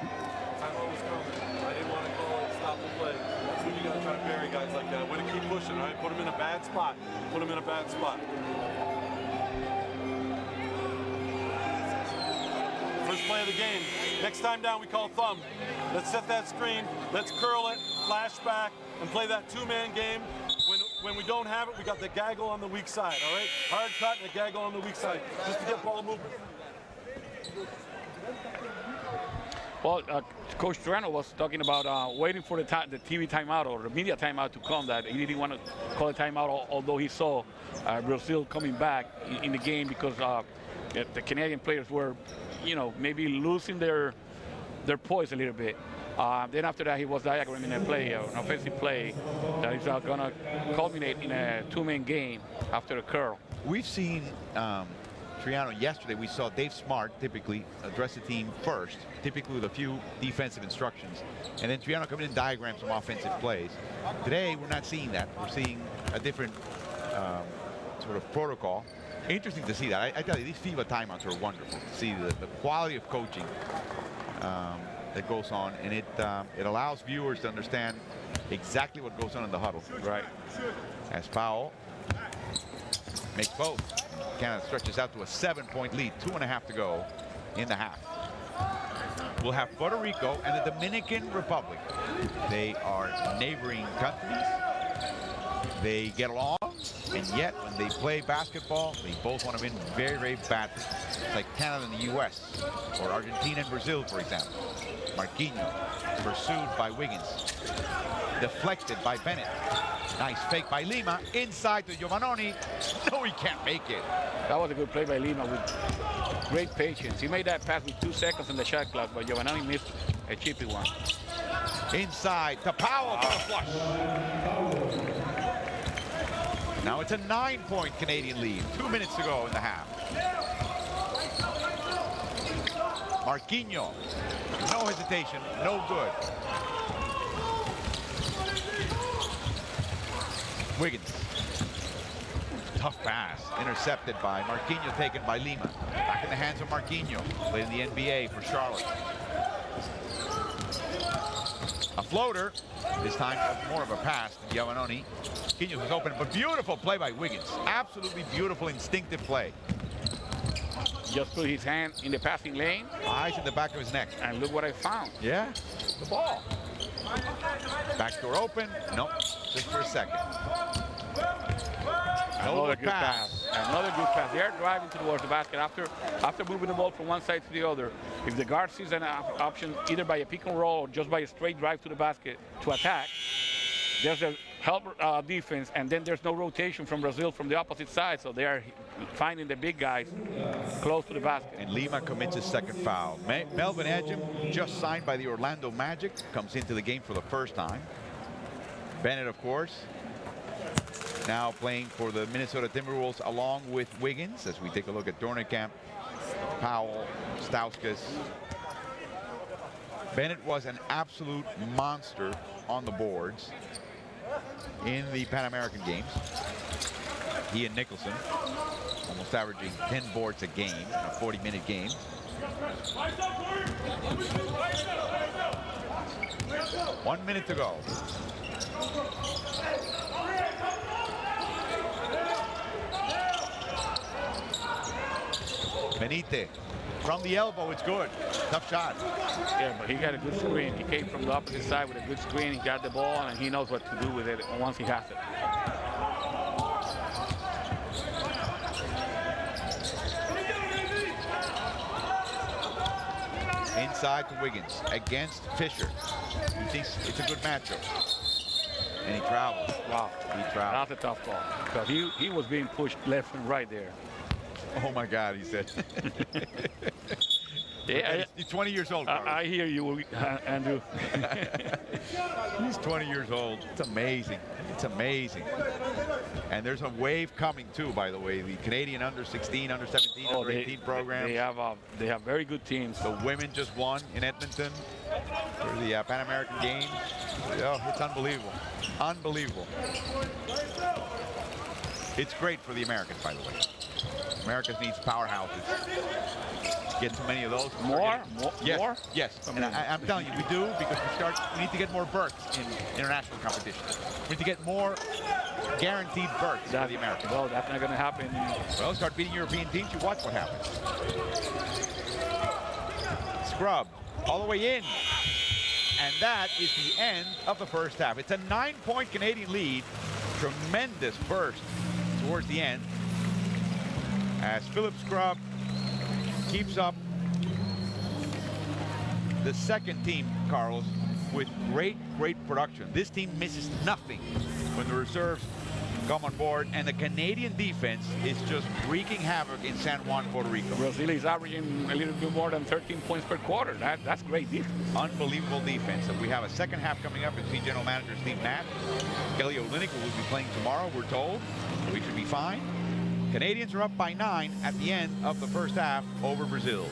I know it was coming. I didn't want to call it stop the play. That's when you got to try to bury guys like that. Way to keep pushing, all right? Put them in a bad spot. Put them in a bad spot. First play of the game. Next time down, we call thumb. Let's set that screen. Let's curl it, flash back, and play that two-man game. When we don't have it, we got the gaggle on the weak side, all right? Hard cut and a gaggle on the weak side, just to get ball movement. Well, Coach Toronto was talking about waiting for the TV timeout or the media timeout to come, that he didn't want to call a timeout, although he saw Brazil coming back in the game because the Canadian players were, you know, maybe losing their poise a little bit. Then after that, he was diagramming a play, an offensive play that is going to culminate in a two-man game after a curl. We've seen Triano yesterday. We saw Dave Smart typically address the team first, typically with a few defensive instructions, and then Triano come in and diagram some offensive plays. Today, we're not seeing that. We're seeing a different sort of protocol. Interesting to see that. I tell you, these FIBA timeouts are wonderful to see the quality of coaching that goes on, and it allows viewers to understand exactly what goes on in the huddle. Right. As Powell makes both. Canada stretches out to a 7-point lead, 2.5 to go in the half. We'll have Puerto Rico and the Dominican Republic. They are neighboring countries. They get along, and yet when they play basketball, they both want to win very, very badly. It's like Canada and the US, or Argentina and Brazil, for example. Marquinhos pursued by Wiggins, deflected by Bennett. Nice fake by Lima, inside to Giovannoni. No, he can't make it. That was a good play by Lima with great patience. He made that pass with 2 seconds on the shot clock, but Giovannoni missed a chippy one. Inside to Powell for the flush. Now it's a 9-point Canadian lead. 2 minutes to go in the half. Marquinhos, no hesitation, no good. Wiggins, tough pass, intercepted by Marquinhos, taken by Lima. Back in the hands of Marquinhos, played in the NBA for Charlotte. A floater, this time more of a pass to Giovannoni. Marquinhos was open, but beautiful play by Wiggins. Absolutely beautiful, instinctive play. Just put his hand in the passing lane. Eyes in the back of his neck. And look what I found. Yeah, the ball. Backdoor open. Nope, just for a second. Another good pass. Another good pass. They're driving towards the basket after moving the ball from one side to the other. If the guard sees an option either by a pick and roll or just by a straight drive to the basket to attack, there's a help defense, and then there's no rotation from Brazil from the opposite side, so they are finding the big guys close to the basket. And Lima commits his second foul. Melvin Ejim, just signed by the Orlando Magic, comes into the game for the first time. Bennett, of course, now playing for the Minnesota Timberwolves along with Wiggins, as we take a look at Dornekamp, Powell, Stauskas. Bennett was an absolute monster on the boards in the Pan American Games. He and Nicholson almost averaging 10 boards a game in a 40-minute game. One minute to go. Benite from the elbow, it's good. Tough shot. Yeah, but he got a good screen. He came from the opposite side with a good screen. He got the ball, and he knows what to do with it once he has it. Inside to Wiggins against Fisher. He thinks it's a good matchup. And he travels. Wow. He travels. That's a tough ball. Because he was being pushed left and right there. Oh my God, he said. Yeah, he's 20 years old. I hear you, Andrew. He's 20 years old. It's amazing. It's amazing. And there's a wave coming too, by the way. The Canadian under 16, under 17, under 18 programs. They have very good teams. The women just won in Edmonton for the Pan American Games. Oh, it's unbelievable. Unbelievable. It's great for the Americans, by the way. America needs powerhouses. Get too many of those. More? Yes. More? Yes. And I'm telling you, we do, because we need to get more berths in international competition. We need to get more guaranteed berths for the Americans. Well, that's not going to happen. Well, start beating European teams. You watch what happens. Scrub all the way in. And that is the end of the first half. It's a 9-point Canadian lead. Tremendous burst towards the end as Philip Scrub keeps up the second team, Carlos, with great production. This team misses nothing when the reserves come on board, and the Canadian defense is just wreaking havoc in San Juan, Puerto Rico. Brazil is averaging a little bit more than 13 points per quarter. That's great defense. Unbelievable defense. And we have a second half coming up. It's General Manager Steve Nash. Kelly Olynyk will be playing tomorrow, we're told. We should be fine. Canadians are up by 9 at the end of the first half over Brazil.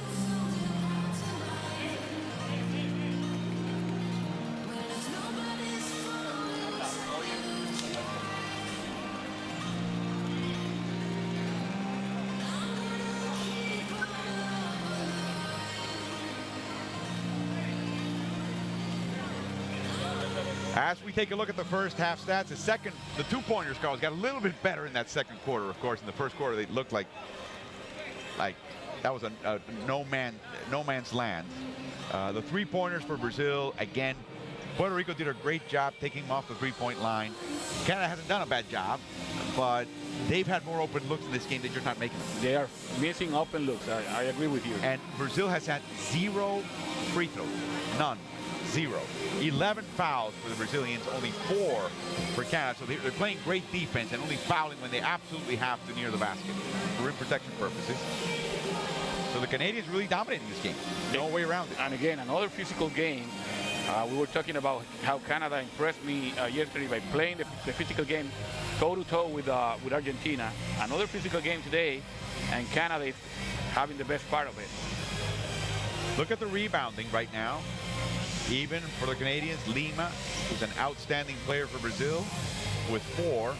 As we take a look at the first half stats, the two-pointers, Carlos, got a little bit better in that second quarter. Of course, in the first quarter, they looked like that was a no man's land. The three-pointers for Brazil, again, Puerto Rico did a great job taking them off the three-point line. Canada hasn't done a bad job, but they've had more open looks in this game. They're just not making them. They are missing open looks. I agree with you. And Brazil has had 0 free throws, none. 0. 11 fouls for the Brazilians, only 4 for Canada. So they're playing great defense and only fouling when they absolutely have to near the basket for rim protection purposes. So the Canadians really dominating this game. No way around it. And again, another physical game. We were talking about how Canada impressed me yesterday by playing the physical game toe-to-toe with Argentina. Another physical game today, and Canada is having the best part of it. Look at the rebounding right now. Even for the Canadians, Lima, who's an outstanding player for Brazil, with 4.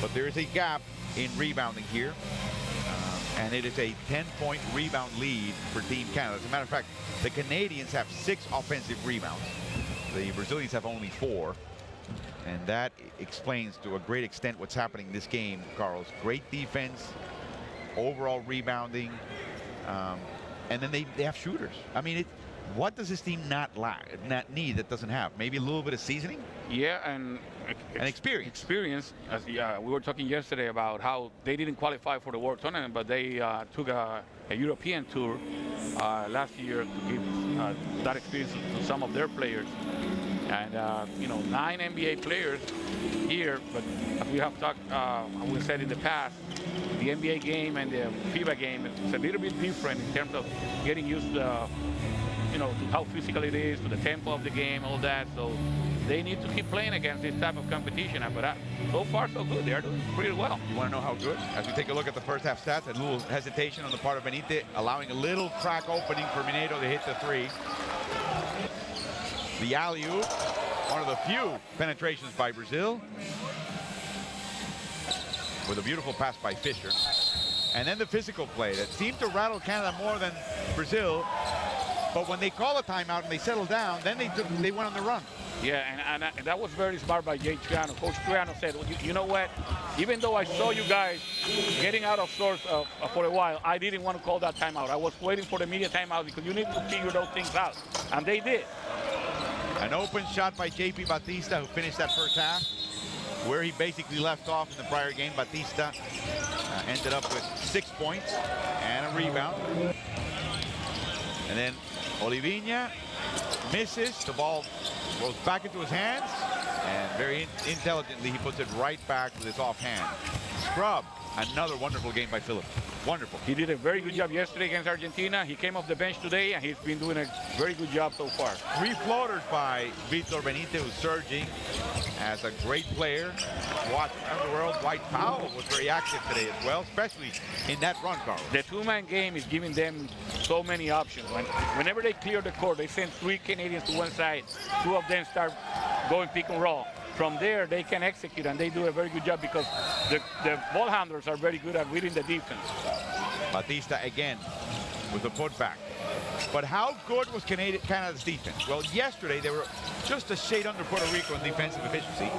But there is a gap in rebounding here. And it is a 10-point rebound lead for Team Canada. As a matter of fact, the Canadians have 6 offensive rebounds. The Brazilians have only 4. And that explains to a great extent what's happening in this game, Carlos. Great defense, overall rebounding, and then they have shooters. I mean, what does this team not need that doesn't have? Maybe a little bit of seasoning? Yeah, and experience. Experience. As we were talking yesterday about how they didn't qualify for the World Tournament, but they took a European tour last year to give that experience to some of their players. And, 9 NBA players here, but as we have talked, we said in the past, the NBA game and the FIBA game is a little bit different in terms of getting used to to how physical it is, to the tempo of the game, all that. So they need to keep playing against this type of competition. But so far, so good. They're doing pretty well. You want to know how good? As we take a look at the first half stats, a little hesitation on the part of Benitez, allowing a little crack opening for Mineiro to hit the 3. The alley-oop, one of the few penetrations by Brazil, with a beautiful pass by Fisher. And then the physical play that seemed to rattle Canada more than Brazil. But when they call a timeout and they settle down, then they went on the run. Yeah, and that was very smart by Jay Triano. Coach Triano said, well, you know what? Even though I saw you guys getting out of sorts for a while, I didn't want to call that timeout. I was waiting for the media timeout because you need to figure those things out. And they did. An open shot by J.P. Batista, who finished that first half, where he basically left off in the prior game. Batista ended up with 6 points and a rebound. And then Olivinha misses. The ball goes back into his hands, and very intelligently he puts it right back with his offhand. Scrub, another wonderful game by Philip. Wonderful. He did a very good job yesterday against Argentina. He came off the bench today, and he's been doing a very good job so far. 3 floaters by Victor Benitez, who's surging as a great player. Watch around the world. Dwight Powell was very active today as well, especially in that run, Carlos. The 2-man game is giving them so many options. Whenever they clear the court, they send 3 Canadians to one side. 2 of them start going pick and roll. From there, they can execute, and they do a very good job because the ball handlers are very good at reading the defense. Batista again with the putback. But how good was Canada's defense? Well, yesterday they were just a shade under Puerto Rico in defensive efficiency.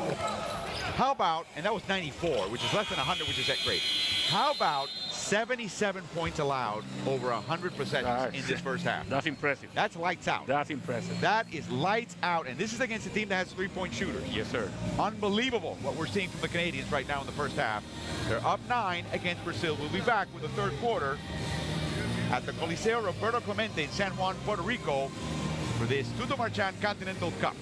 How about, and that was 94, which is less than 100, which is that great. How about 77 points allowed over 100 possessions in this first half. That's impressive. That's lights out. That's impressive. That is lights out, and this is against a team that has three-point shooters. Yes, sir. Unbelievable what we're seeing from the Canadians right now in the first half. They're up 9 against Brazil. We'll be back with the third quarter at the Coliseo Roberto Clemente in San Juan, Puerto Rico for this Tuto Marchand Continental Cup.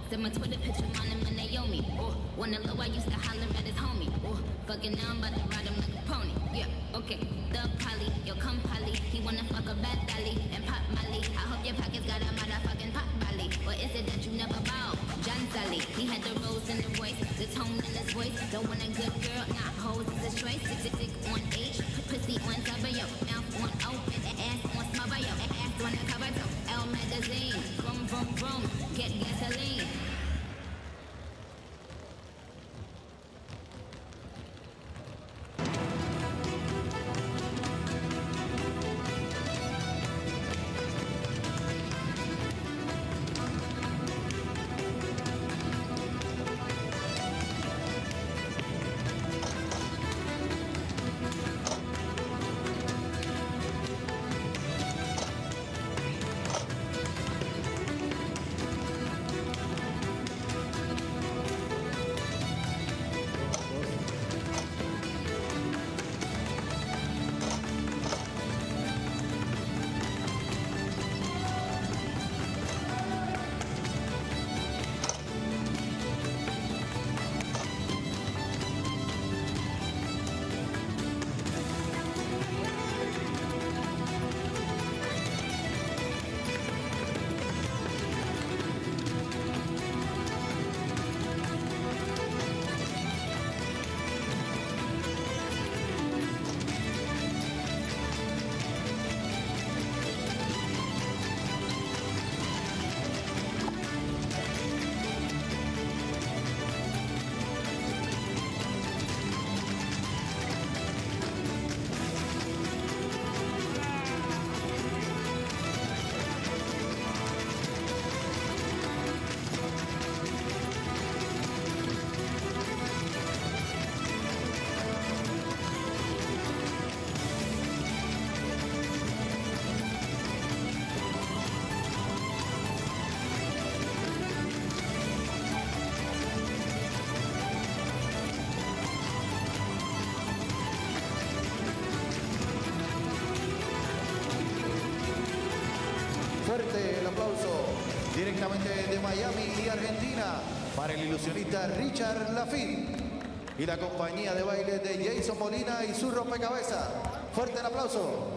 Send my Twitter picture on him and Naomi. Oh, wanna low, I used to holler at his homie. Oh, fucking now I'm about to ride him like a pony. Yeah, okay. The Polly, yo come Polly. He wanna fuck a bad dolly and pop Molly. I hope your pockets got a motherfucking pot belly. Or is it that you never bow? John Sally, he had the rose in the voice, the tone in his voice. Don't want a good girl, not hoes, it's a choice. Sick on H, pussy on W, mouth on open, ass on smother, yo, ass on the cover, so L magazine, vroom vroom vroom, get gasoline. Fuerte el aplauso directamente de Miami y Argentina para el ilusionista Richard Lafitte y la compañía de baile de Jason Molina y su rompecabezas. Fuerte el aplauso.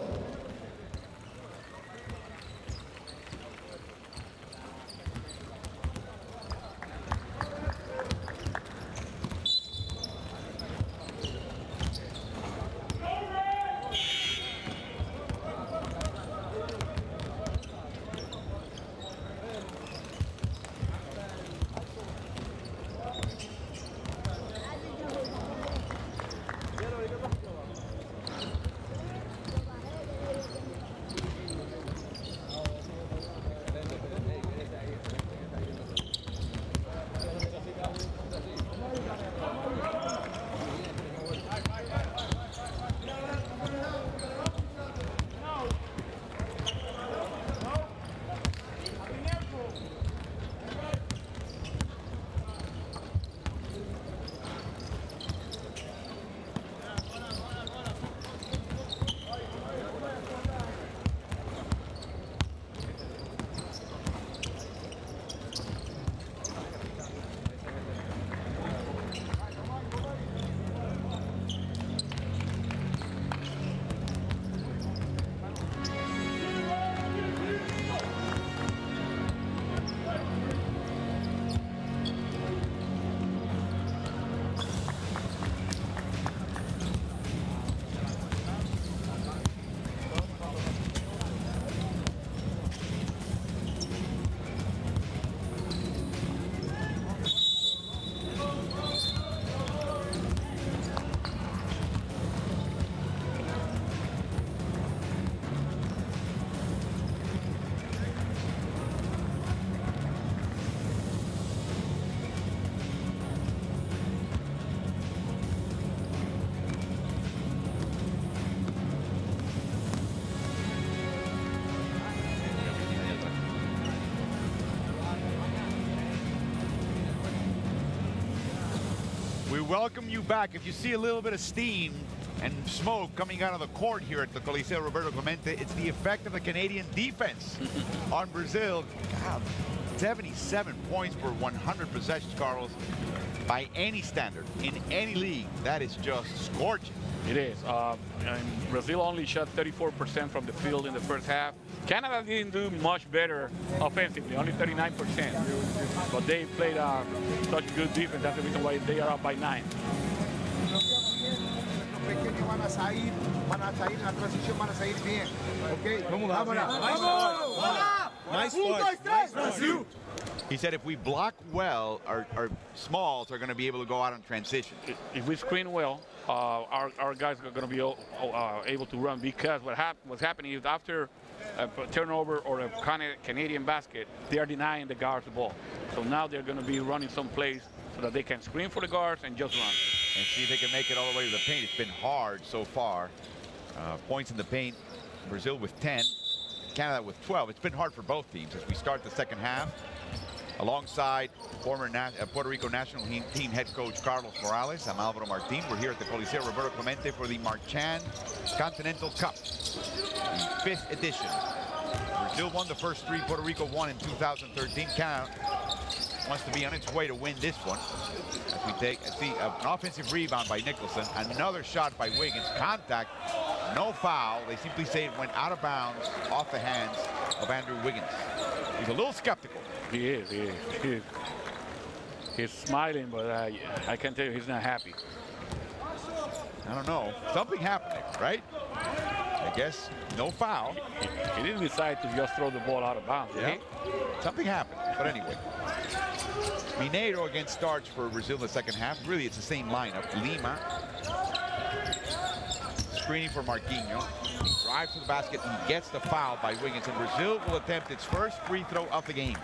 We welcome you back. If you see a little bit of steam and smoke coming out of the court here at the Coliseo Roberto Clemente, it's the effect of the Canadian defense on Brazil. God, 77 points per 100 possessions, Carlos. By any standard, in any league, that is just scorching. It is. And Brazil only shot 34% from the field in the first half. Canada didn't do much better offensively, only 39%. But they played such good defense. That's the reason why they are up by 9. Los pequeños van a salir en la transición, van a salir bien. Okay. Vámonos. He said if we block well, our smalls are going to be able to go out on transition. If we screen well, our guys are going to be able to run, because what's happening is after a turnover or a Canadian basket, they are denying the guards the ball. So now they're going to be running some plays so that they can screen for the guards and just run. And see if they can make it all the way to the paint. It's been hard so far. Points in the paint, Brazil with 10, Canada with 12. It's been hard for both teams as we start the second half. Alongside former Puerto Rico national team head coach Carlos Morales, I'm Alvaro Martin. We're here at the Coliseo Roberto Clemente for the Marchand Continental Cup, the 5th edition. Brazil won the first 3, Puerto Rico won in 2013. Canada wants to be on its way to win this one. As we see an offensive rebound by Nicholson, another shot by Wiggins, contact, no foul. They simply say it went out of bounds off the hands of Andrew Wiggins. He's a little skeptical. He is. He's smiling, but I can tell you he's not happy. I don't know. Something happened there, right? I guess no foul. He didn't decide to just throw the ball out of bounds. Yeah. Something happened. But anyway. Mineiro against starts for Brazil in the second half. Really, it's the same lineup. Lima. Screening for Marquinhos. He drives to the basket and gets the foul by Wiggins. And Brazil will attempt its first free throw of the game.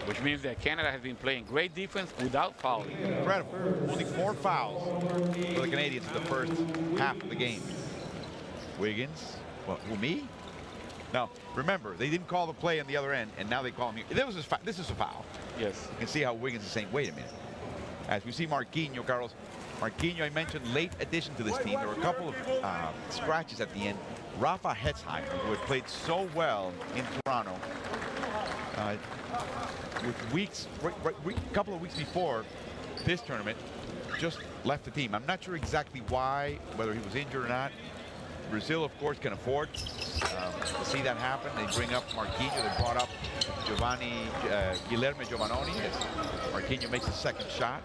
Which means that Canada has been playing great defense without fouling. Incredible. Only 4 fouls for the Canadians in the first half of the game. Wiggins. What, me? Now, remember, they didn't call the play on the other end, and now they call him here. This is a foul. Yes. You can see how Wiggins is saying, wait a minute. As we see Marquinhos, Carlos. Marquinhos, I mentioned, late addition to this team. There were a couple of scratches at the end. Rafa Hetzheimer, who had played so well in Toronto, with weeks, a couple of weeks before this tournament, just left the team. I'm not sure exactly why, whether he was injured or not. Brazil, of course, can afford to see that happen. They bring up Marquinhos. They brought up Guilherme Giovannoni as Marquinhos makes the second shot.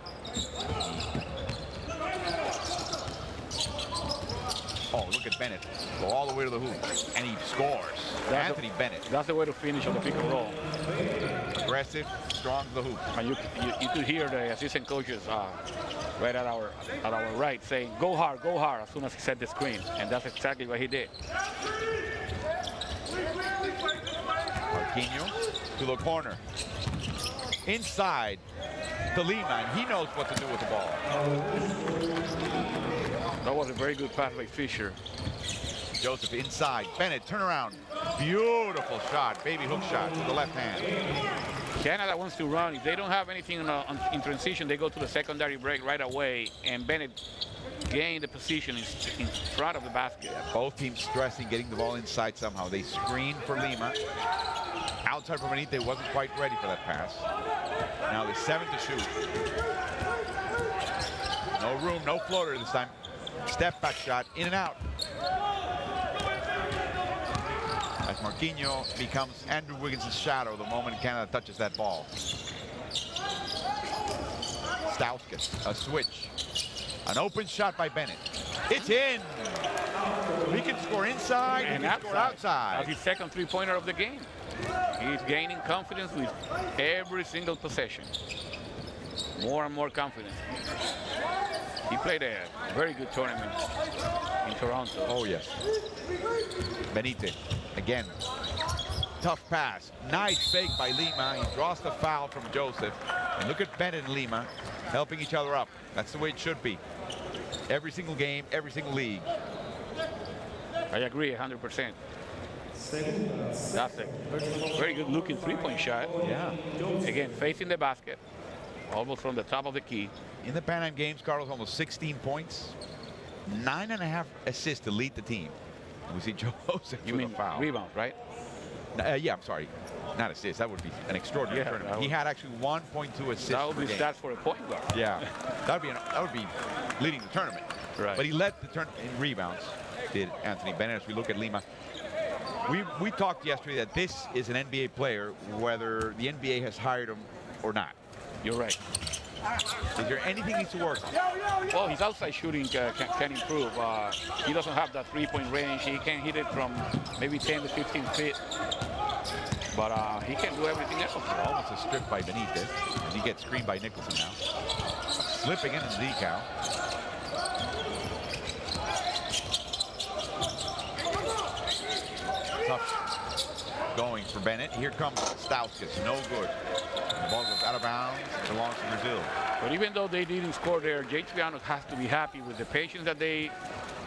Oh, look at Bennett. Go all the way to the hoop. And he scores. Anthony Bennett. That's the way to finish on the pick and roll. Aggressive, strong to the hoop. And you could hear the assistant coaches right at our right saying, go hard, as soon as he set the screen. And that's exactly what he did. Marquinhos to the corner. Inside to Lima, and he knows what to do with the ball. That was a very good pass by Fisher. Joseph inside. Bennett, turn around. Beautiful shot. Baby hook shot to the left hand. Canada wants to run. If they don't have anything in transition, they go to the secondary break right away. And Bennett gained the position in front of the basket. Yeah, both teams stressing getting the ball inside somehow. They screen for Lima. Outside for Benitez, wasn't quite ready for that pass. Now there's 7 to shoot. No room, no floater this time. Step back shot, in and out. As Marquinhos becomes Andrew Wiggins' shadow the moment Canada touches that ball. Stauskas, a switch. An open shot by Bennett. It's in. So he can score inside and he can score outside. That's his second three-pointer of the game. He's gaining confidence with every single possession. More and more confidence. He played a very good tournament in Toronto. Oh, yes. Benitez, again. Tough pass. Nice fake by Lima. He draws the foul from Joseph. And look at Bennett and Lima helping each other up. That's the way it should be. Every single game, every single league. I agree 100%. That's a very good looking three-point shot. Yeah. Again, facing the basket, almost from the top of the key. In the Pan Am Games, Carlos, almost 16 points, 9.5 assists to lead the team. And we see Joseph You with mean a foul. rebound, right? Yeah, I'm sorry. Not assists. That would be an extraordinary tournament. He had actually 1.2 assists. That would be per game. stats for a point guard. Yeah, that would be leading the tournament. Right. But he led the tournament in rebounds. Did Anthony Bennett. As we look at Lima, we talked yesterday that this is an NBA player, whether the NBA has hired him or not. You're right. Is there anything he needs to work on? Well, his outside shooting can improve. He doesn't have that three-point range. He can hit it from maybe 10 to 15 feet. But he can do everything else. Almost a strip by Benitez. And he gets screened by Nicholson now. Slipping in the decal. Tough going for Bennett. Here comes Stauskas. No good. The ball goes out of bounds. It belongs to Brazil. But even though they didn't score there, J2 has to be happy with the patience that they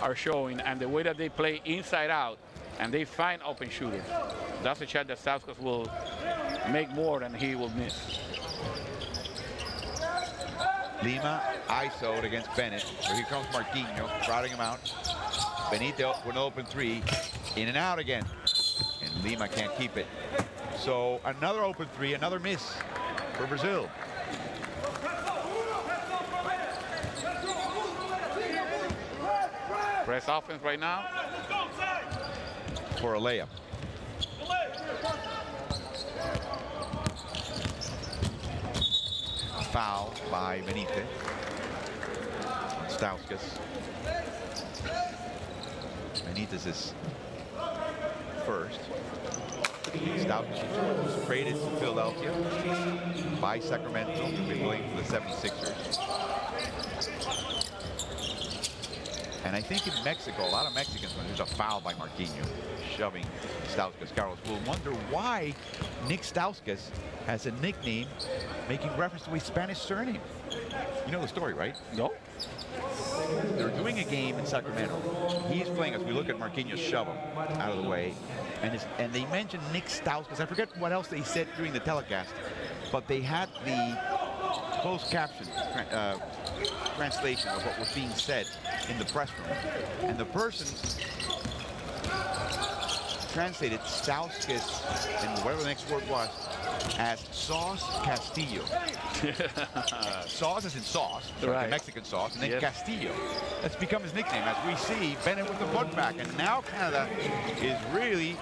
are showing and the way that they play inside out, and they find open shooters. That's a shot that Stauskas will make more than he will miss. Lima ISO'd against Bennett. So here comes Marquinhos, crowding him out. Benito with an open three. In and out again. And Lima can't keep it. So another open three, another miss for Brazil. Press offense right now. For a layup. Foul by Benitez. Stauskas. Benitez is first. Stauskas was traded to Philadelphia by Sacramento. He'll be playing for the 76ers. And I think in Mexico, a lot of Mexicans, when there's a foul by Marquinhos, shoving Stauskas. Carlos will wonder why Nick Stauskas has a nickname making reference to a Spanish surname. You know the story, right? No. They're doing a game in Sacramento. He's playing as we look at Marquinhos shove him out of the way. And they mentioned Nick Stauskas. I forget what else they said during the telecast, but they had the closed caption translation of what was being said in the press room. And the person translated Stauskas and whatever the next word was as Sauce Castillo. Sauce is in sauce, so like Mexican sauce, and then Castillo. That's become his nickname. As we see, Bennett with the putback, and now Canada is really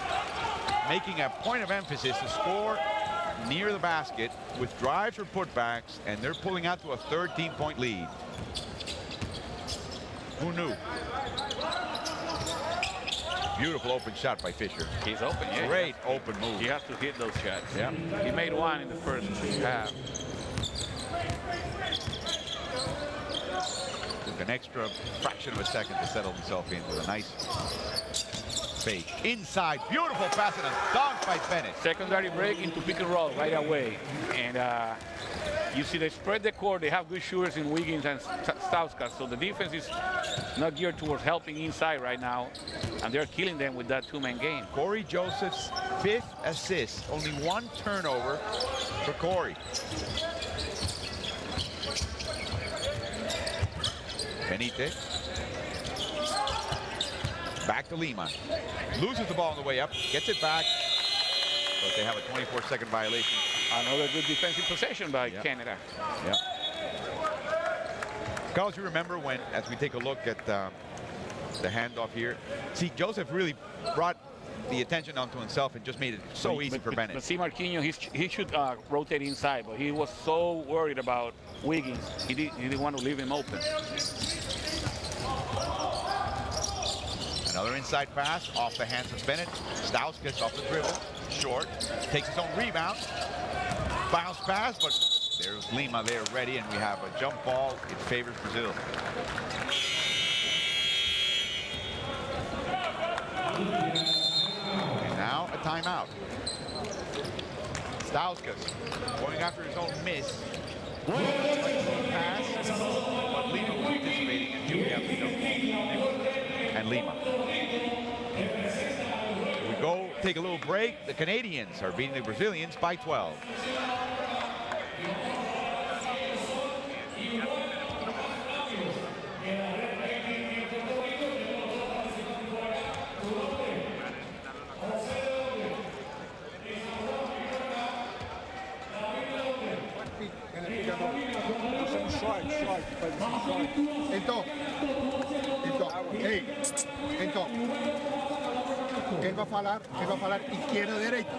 making a point of emphasis to score near the basket with drives or putbacks, and they're pulling out to a 13-point lead. Who knew? Beautiful open shot by Fisher. He's open, yeah. Great open move. You have to hit those shots. Yeah. He made one in the first half. Took an extra fraction of a second to settle himself in with a nice fake. Inside, beautiful pass and a dunk by Bennett. Secondary break into pick and roll right away. And you see they spread the court. They have good shooters in Wiggins and Stauskas. So the defense is not geared towards helping inside right now. And they're killing them with that two-man game. Corey Joseph's 5th assist. Only 1 turnover for Corey. Benitez. Back to Lima. Loses the ball on the way up. Gets it back. But they have a 24-second violation. Another good defensive possession by Canada. Yep. Carlos, you remember when, as we take a look at the handoff here, see, Joseph really brought the attention onto himself and just made it so easy for Bennett. But see, Marquinhos, he should rotate inside, but he was so worried about Wiggins. He didn't want to leave him open. Another inside pass off the hands of Bennett. Stauskas off the dribble. Short. Takes his own rebound. Bounce pass, but there's Lima there ready, and we have a jump ball. It favors Brazil. And now a timeout. Stauskas going after his own miss. Pass, but Lima was anticipating, and here we have the jump ball. And Lima. We go take a little break. The Canadians are beating the Brazilians by 12. Então, ele vai falar izquierda derecha,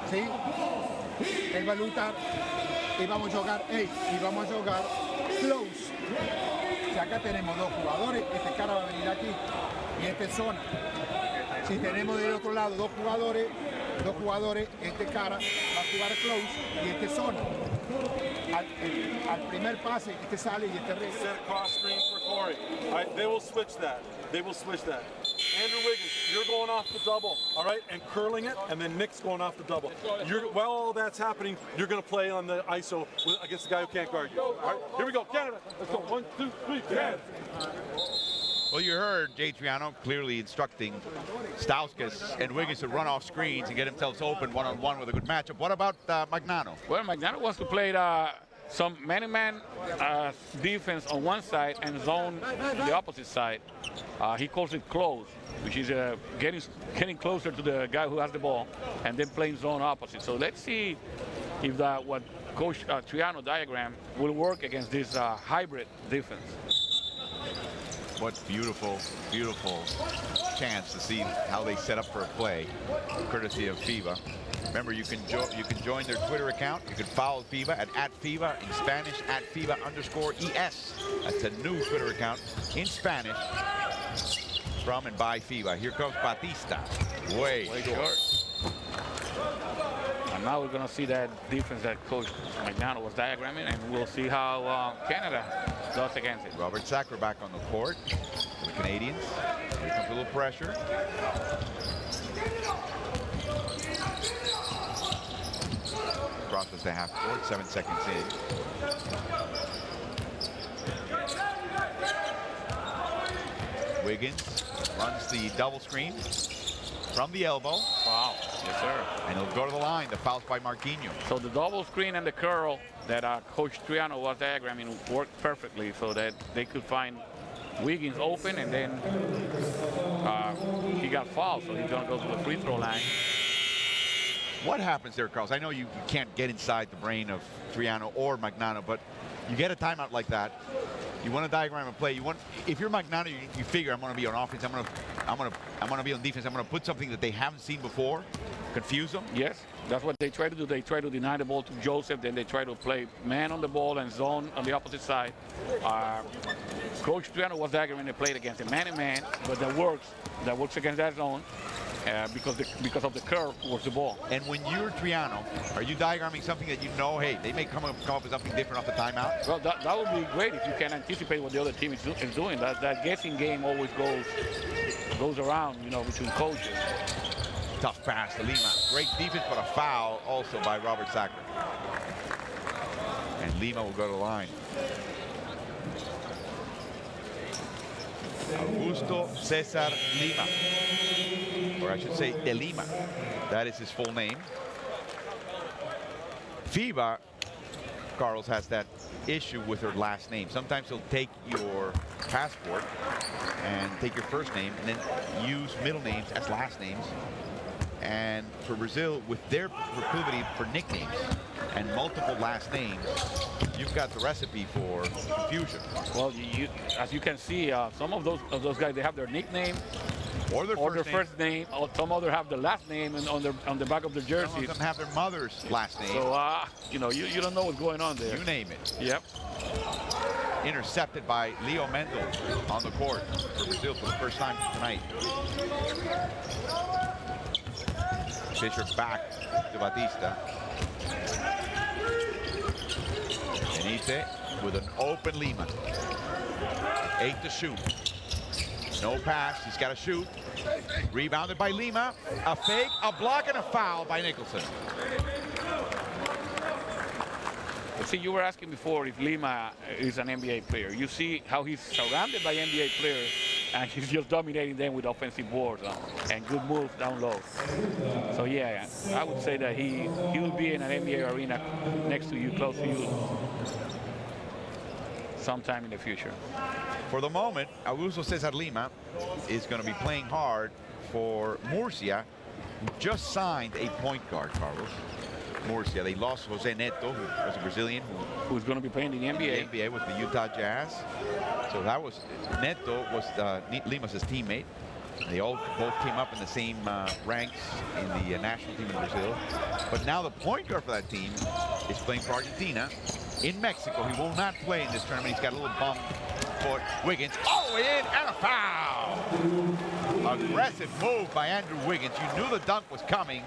¿sí? Él va a luchar y vamos a jugar close. Si acá tenemos 2 jugadores, este cara va a venir aquí y esta es zona. Si tenemos del otro lado 2 jugadores, este cara va a jugar close y este es zona. Al primer pase, este sale y este regresa. Set cross screen for Corey. All right, they will switch that. Andrew Wiggins, you're going off the double, all right, and curling it, and then Nick's going off the double. While all that's happening, you're going to play on the ISO against the guy who can't guard you. All right, here we go, Canada. Let's go. 1, 2, 3, Canada. Well, you heard Jay Triano clearly instructing Stauskas and Wiggins to run off screens and get themselves open one-on-one with a good matchup. What about Magnano? Well, Magnano wants to play some man-to-man defense on one side and zone the opposite side. He calls it close, which is getting closer to the guy who has the ball and then playing zone opposite. So let's see if what Coach Triano diagram will work against this hybrid defense. What beautiful, beautiful chance to see how they set up for a play, courtesy of FIBA. Remember, you can join their Twitter account. You can follow FIBA at FIBA in Spanish, at FIBA_ES. That's a new Twitter account in Spanish from and by FIBA. Here comes Batista. Way short. And now we're going to see that defense that Coach Magnano was diagramming, and we'll see how Canada does against it. Robert Sacre back on the court for the Canadians. Here comes a little pressure. Crosses the half court, 7 seconds in. Wiggins runs the double screen from the elbow. Wow. Yes, sir. And he'll go to the line. The foul's by Marquinhos. So the double screen and the curl that Coach Triano was diagramming worked perfectly so that they could find Wiggins open and then he got fouled, so he's going to go to the free throw line. What happens there, Carlos? I know you can't get inside the brain of Triano or Magnano, but you get a timeout like that. You want to diagram a play. If you're Magnano, you figure I'm going to be on offense. I'm going to be on defense. I'm going to put something that they haven't seen before, confuse them. Yes, that's what they try to do. They try to deny the ball to Joseph, then they try to play man on the ball and zone on the opposite side. Coach Triano was diagramming the play against a man-to-man, but that works against that zone. Because of the curve towards the ball. And when you're Triano, are you diagramming something that you know, hey, they may come up with something different off the timeout? Well, that would be great if you can anticipate what the other team is doing. That guessing game always goes around, between coaches. Tough pass to Lima. Great defense, but a foul also by Robert Sacre. And Lima will go to the line. Augusto Cesar Lima, or I should say De Lima. That is his full name. FIBA, Carlos, has that issue with her last name. Sometimes he'll take your passport and take your first name and then use middle names as last names. And for Brazil, with their proclivity for nicknames and multiple last names, you've got the recipe for confusion. Well, as you can see, some of those guys, they have their nickname or their first name, or some other have the last name and on the back of their jerseys. Some of them have their mother's last name. So you don't know what's going on there. You name it. Yep. Intercepted by Leo Mendel on the court for Brazil for the first time tonight. Fisher back to Batista. Benite with an open Lima. 8 to shoot. No pass, he's got to shoot. Rebounded by Lima. A fake, a block, and a foul by Nicholson. See, you were asking before if Lima is an NBA player. You see how he's surrounded by NBA players, and he's just dominating them with offensive boards and good moves down low. So yeah, I would say that he will be in an NBA arena next to you, close to you, sometime in the future. For the moment, Augusto Cesar Lima is going to be playing hard for Murcia, who just signed a point guard, Carlos. Murcia, they lost Jose Neto, who was a Brazilian, who's going to be playing in the NBA. The NBA with the Utah Jazz. So that was Neto was Lima's teammate. They both came up in the same ranks in the national team in Brazil. But now the point guard for that team is playing for Argentina in Mexico. He will not play in this tournament. He's got a little bump foot. Wiggins all the way in and a foul. Aggressive move by Andrew Wiggins. You knew the dunk was coming.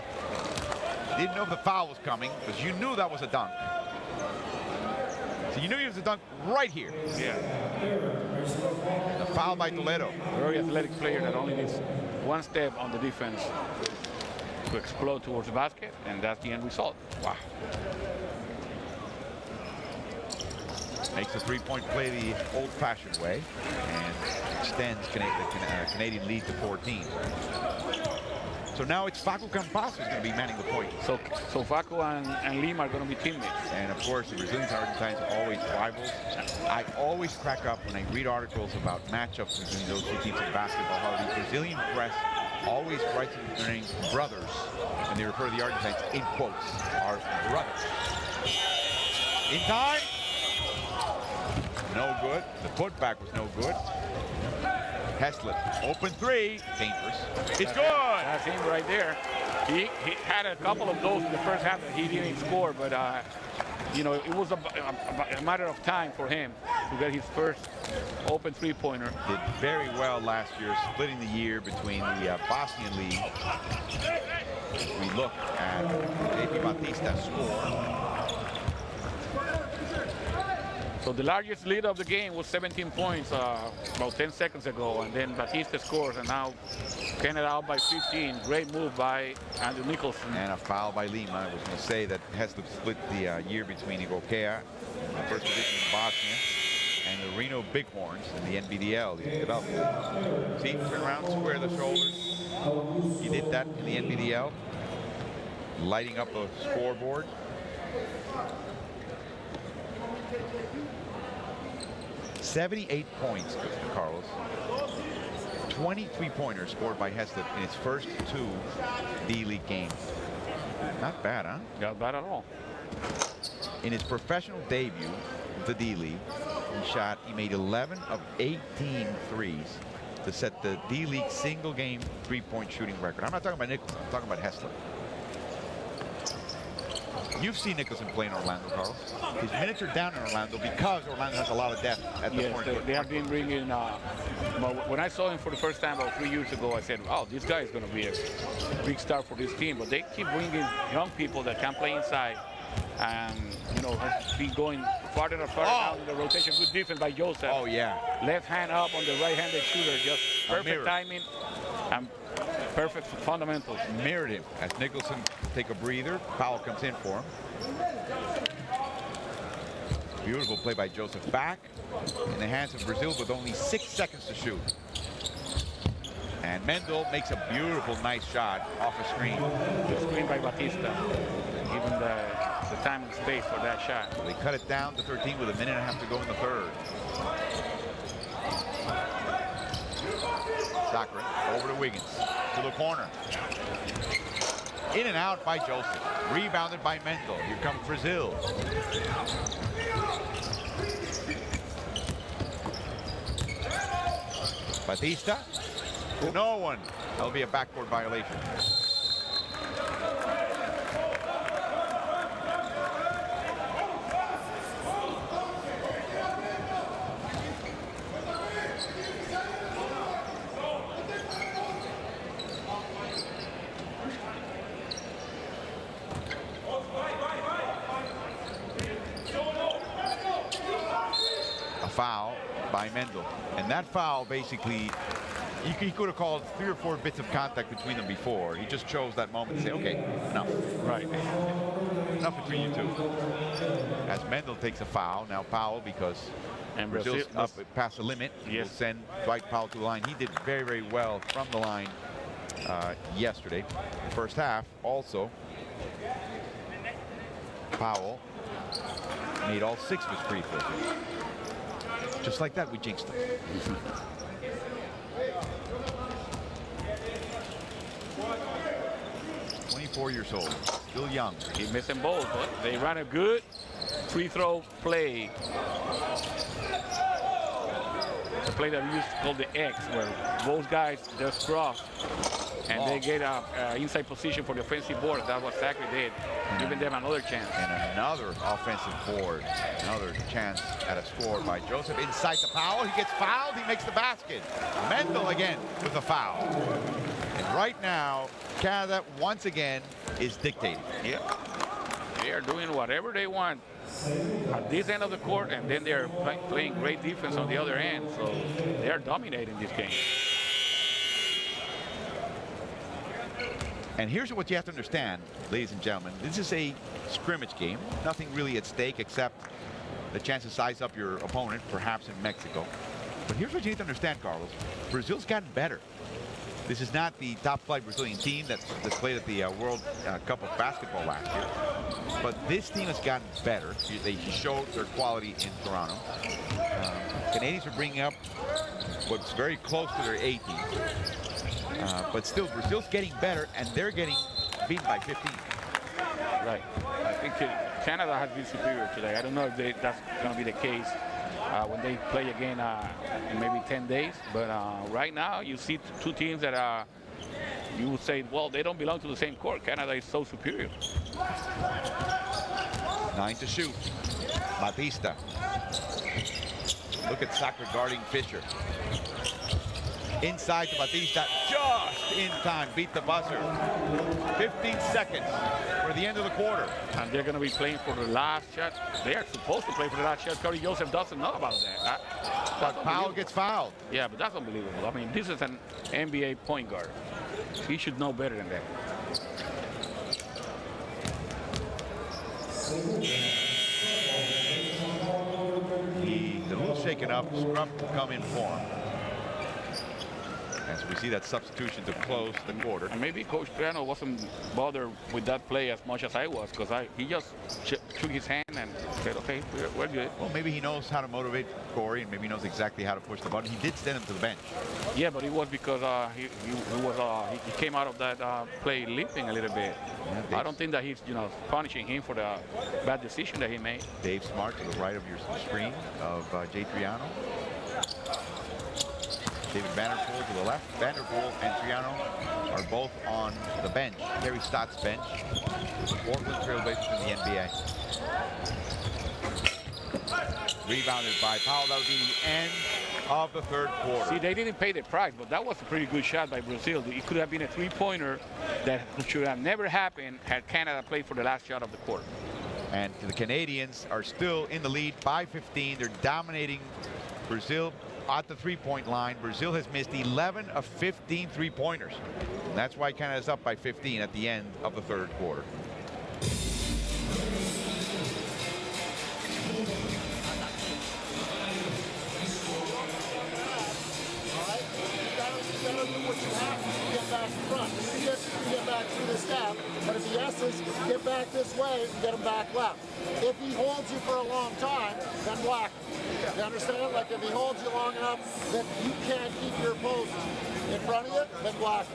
Didn't know if the foul was coming because you knew that was a dunk. So you knew he was a dunk right here. Yeah. The foul by Toledo. Very athletic player that only needs one step on the defense to explode towards the basket, and that's the end result. Wow. Makes the three-point play the old-fashioned way and extends the Canadian lead to 14. So now it's Facu Campas who's going to be manning the point. So Facu and Lima are going to be teammates. And of course, the Brazilians and Argentines are always rivals. I always crack up when I read articles about matchups between those two teams in basketball, how the Brazilian press always writes their names brothers, and they refer to the Argentines in quotes, our brothers. In time, no good. The putback was no good. Heslip, open three, dangerous. It's good. That's him right there. He had a couple of those in the first half that he didn't score, but it was a matter of time for him to get his first open three-pointer. Did very well last year, splitting the year between the Bosnian League. We look at JP Batista's score. So the largest lead of the game was 17 points about 10 seconds ago, and then Batista scores, and now Canada out by 15. Great move by Andrew Nicholson. And a foul by Lima. I was going to say that Heslip split the year between Igokea, the first division in Bosnia, and the Reno Bighorns in the NBDL. He picked it up. See, turn around, square the shoulders. He did that in the NBDL, lighting up a scoreboard. ...78 points, Carlos. 23-pointers scored by Heslip in his first 2 D-League games. Not bad, huh? Not bad at all. In his professional debut with the D-League, he made 11 of 18 threes to set the D-League single-game three-point shooting record. I'm not talking about Nicholson, I'm talking about Heslip. You've seen Nicholson play in Orlando, Carlos. His minutes are down in Orlando because Orlando has a lot of depth at the point. They have been bringing. When I saw him for the first time about 3 years ago, I said, "Oh, this guy is going to be a big star for this team." But they keep bringing young people that can play inside, and has been going farther and farther down in the rotation. Good defense by Joseph. Oh yeah. Left hand up on the right-handed shooter, just perfect timing and perfect fundamentals. Mirrored him as Nicholson take a breather. Powell comes in for him. Beautiful play by Joseph. Back in the hands of Brazil with only 6 seconds to shoot. And Mendel makes a beautiful, nice shot off a screen. The screen by Batista. Given the time and space for that shot. They cut it down to 13 with 1.5 minutes to go in the third. Sacre over to Wiggins, to the corner. In and out by Joseph. Rebounded by Mendel. Here comes Brazil. Batista. No one. That'll be a backboard violation. Foul by Mendel, and that foul basically he could have called 3 or 4 bits of contact between them before. He just chose that moment to say, okay, enough. Right. Enough between you two. As Mendel takes a foul, now Powell, because Brazil's up past the limit, will send Dwight Powell to the line. He did very, very well from the line yesterday. The first half also, Powell made all 6 of his free throws. Just like that, we jinxed him. 24 years old, still young. He's missing both, but they ran a good free throw play. It's a play that we used to call the X, where both guys just cross and they get a inside position for the offensive board. That's what Sacre did, giving them another chance. And another offensive board, another chance at a score by Joseph. Inside the Powell, he gets fouled, he makes the basket. Mendel again with the foul. And right now, Canada once again is dictating. Yeah, they are doing whatever they want at this end of the court, and then they're playing great defense on the other end. So they are dominating this game. And here's what you have to understand, ladies and gentlemen. This is a scrimmage game. Nothing really at stake except the chance to size up your opponent, perhaps in Mexico. But here's what you need to understand, Carlos. Brazil's gotten better. This is not the top-flight Brazilian team that played at the World Cup of Basketball last year. But this team has gotten better. They showed their quality in Toronto. Canadians are bringing up what's very close to their A team. But still, Brazil's getting better, and they're getting beaten by 15. Right. I think Canada has been superior today. I don't know if that's going to be the case when they play again in maybe 10 days. But right now, you see 2 teams that you would say, well, they don't belong to the same court. Canada is so superior. 9 to shoot. Batista. Look at Sacre guarding Fisher. Inside to Batista, just in time, beat the buzzer. 15 seconds for the end of the quarter. And they're going to be playing for the last shot. They are supposed to play for the last shot. Corey Joseph doesn't know about that. But Powell gets fouled. Yeah, but that's unbelievable. I mean, this is an NBA point guard. He should know better than that. He's a little shaken up. Scrub will come in for him. As we see that substitution to close the quarter. And maybe Coach Triano wasn't bothered with that play as much as I was, because he just shook his hand and said, okay, we're good. Well, maybe he knows how to motivate Corey, and maybe he knows exactly how to push the button. He did send him to the bench. Yeah, but it was because he came out of that play limping a little bit. Yeah, I don't think that he's punishing him for the bad decision that he made. Dave Smart to the right of your screen of Jay Triano. David Vanderpool to the left. Vanderpool and Triano are both on the bench. Terry Stott's bench. The Portland Trailblazers in the NBA. Rebounded by Powell. That would be the end of the third quarter. See, they didn't pay the price, but that was a pretty good shot by Brazil. It could have been a three-pointer that should have never happened had Canada played for the last shot of the quarter. And the Canadians are still in the lead by 15. They're dominating Brazil at the three-point line. Brazil has missed 11 of 15 three-pointers. And that's why Canada's up by 15 at the end of the third quarter. Get back through the step, but if he S's, get back this way and get him back left. If he holds you for a long time, then block him. You understand? Like if he holds you long enough that you can't keep your opponent in front of you, then block him.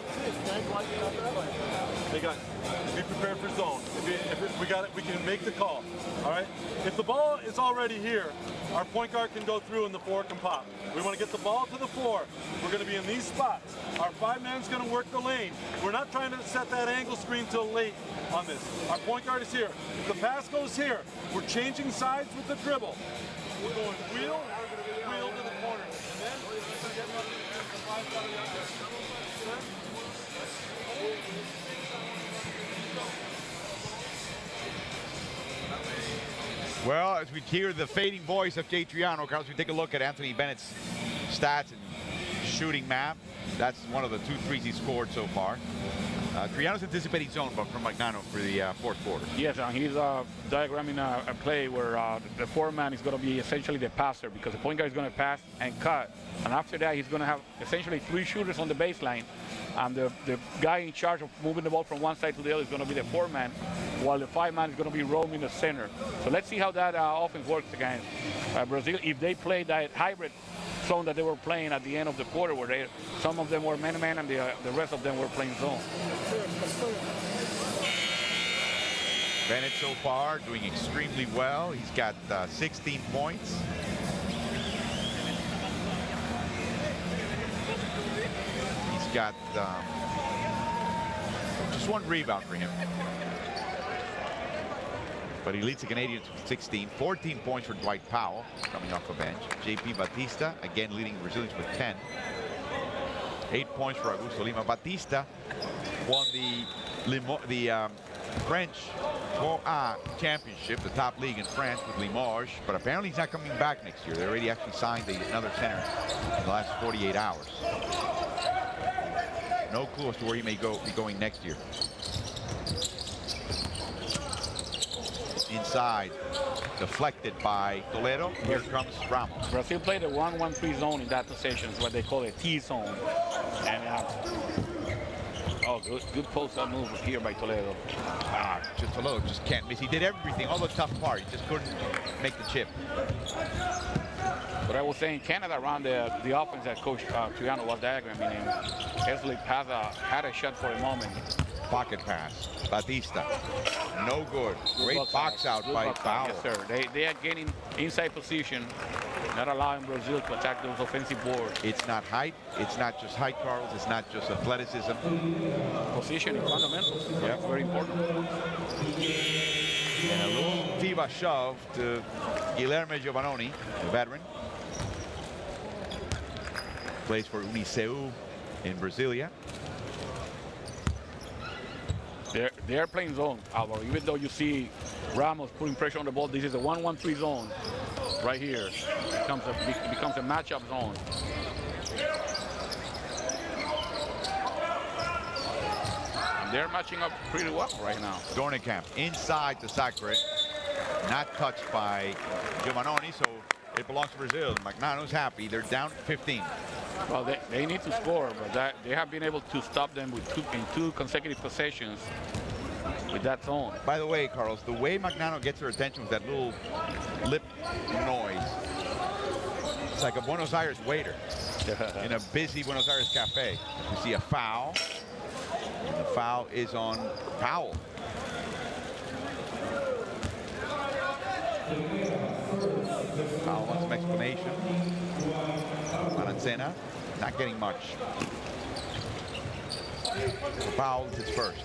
Hey guys, be prepared for zone. If we got it, we can make the call. All right. If the ball is already here, our point guard can go through and the four can pop. We want to get the ball to the floor. We're going to be in these spots. Our five-man's going to work the lane. We're not trying to set that angle screen till late on this. Our point guard is here. If the pass goes here, we're changing sides with the dribble. We're going wheel to the corner. And then we're getting up the five out of the other. Well, as we hear the fading voice of Jay Triano, Carlos, we take a look at Anthony Bennett's stats and shooting map. That's one of the 2 threes he scored so far. Triano's anticipating zone from Magnano for the fourth quarter. Yes, he's diagramming a play where the four-man is going to be essentially the passer, because the point guard is going to pass and cut. And after that, he's going to have essentially 3 shooters on the baseline. And the guy in charge of moving the ball from one side to the other is going to be the four-man, while the five-man is going to be roaming the center. So let's see how that offense works against Brazil. If they play that hybrid zone that they were playing at the end of the quarter, where some of them were man-to-man and the rest of them were playing zone. Bennett so far doing extremely well. He's got 16 points. He's got just 1 rebound for him. But he leads the Canadians with 16. 14 points for Dwight Powell coming off the bench. JP Batista again leading the Brazilians with 10. 8 points for Augusto Lima. Batista won the French Pro A championship, the top league in France with Limoges, but apparently he's not coming back next year. They already actually signed another center in the last 48 hours. No clue as to where he may be going next year. Inside, deflected by Toledo. Here comes Ramos. Brazil played a 1-1-3 zone in that possession, what they call a T zone. And good post-up move here by Toledo. Toledo just can't miss. He did everything, all the tough part. He just couldn't make the chip. But I was saying, Canada around the offense that Coach Triano was diagramming, and Heslip had a shot for a moment. Pocket pass. Batista. No good. Great box out by Powell. Yes, sir. They are gaining inside position, not allowing Brazil to attack those offensive boards. It's not height. It's not just height, Carlos. It's not just athleticism. Position is fundamental. Yeah, it's very important. And a little FIBA shove to Guilherme Giovannoni, the veteran. Plays for Uniceu in Brasilia. They're playing zone, Alvaro. Even though you see Ramos putting pressure on the ball, this is a 1-1-3 zone right here. It becomes a matchup zone. And they're matching up pretty well right now. Dornekamp inside the Sacre. Not touched by Giovannoni, so it belongs to Brazil. Magnano's happy. They're down 15. Well, they need to score, but they have been able to stop them with two consecutive possessions with that zone. By the way, Carlos, the way Magnano gets their attention with that little lip noise, it's like a Buenos Aires waiter in a busy Buenos Aires cafe. You see a foul, and the foul is on Powell. Powell wants some explanation. Valencena not getting much. So Powell is his first.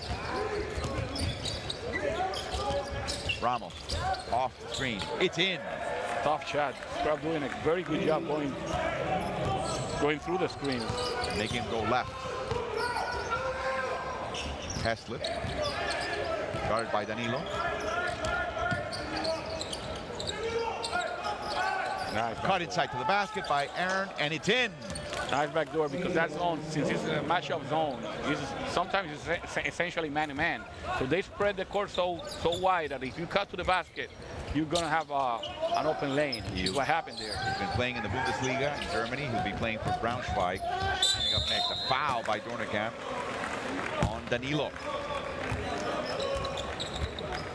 Ramos off the screen. It's in. Tough shot. Scrub doing a very good job going through the screen. And making him go left. Heslip. Guarded by Danilo. Nice. Cut inside to the basket by Aaron, and it's in. Nice back door, because that zone, since it's a matchup zone, sometimes it's essentially man-to-man. So they spread the court so wide that if you cut to the basket, you're going to have an open lane. This is what happened there. He's been playing in the Bundesliga in Germany. He'll be playing for Braunschweig. Coming up next, a foul by Dornekamp on Danilo.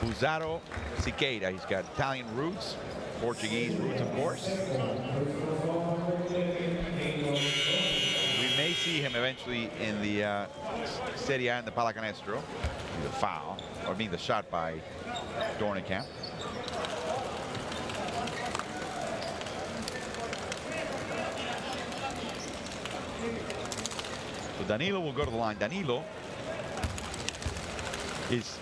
Buzaro Siqueira. He's got Italian roots, Portuguese roots, of course. We may see him eventually in the Serie A in the Pallacanestro. The foul, or being the shot by Dornekamp. So Danilo will go to the line. Danilo is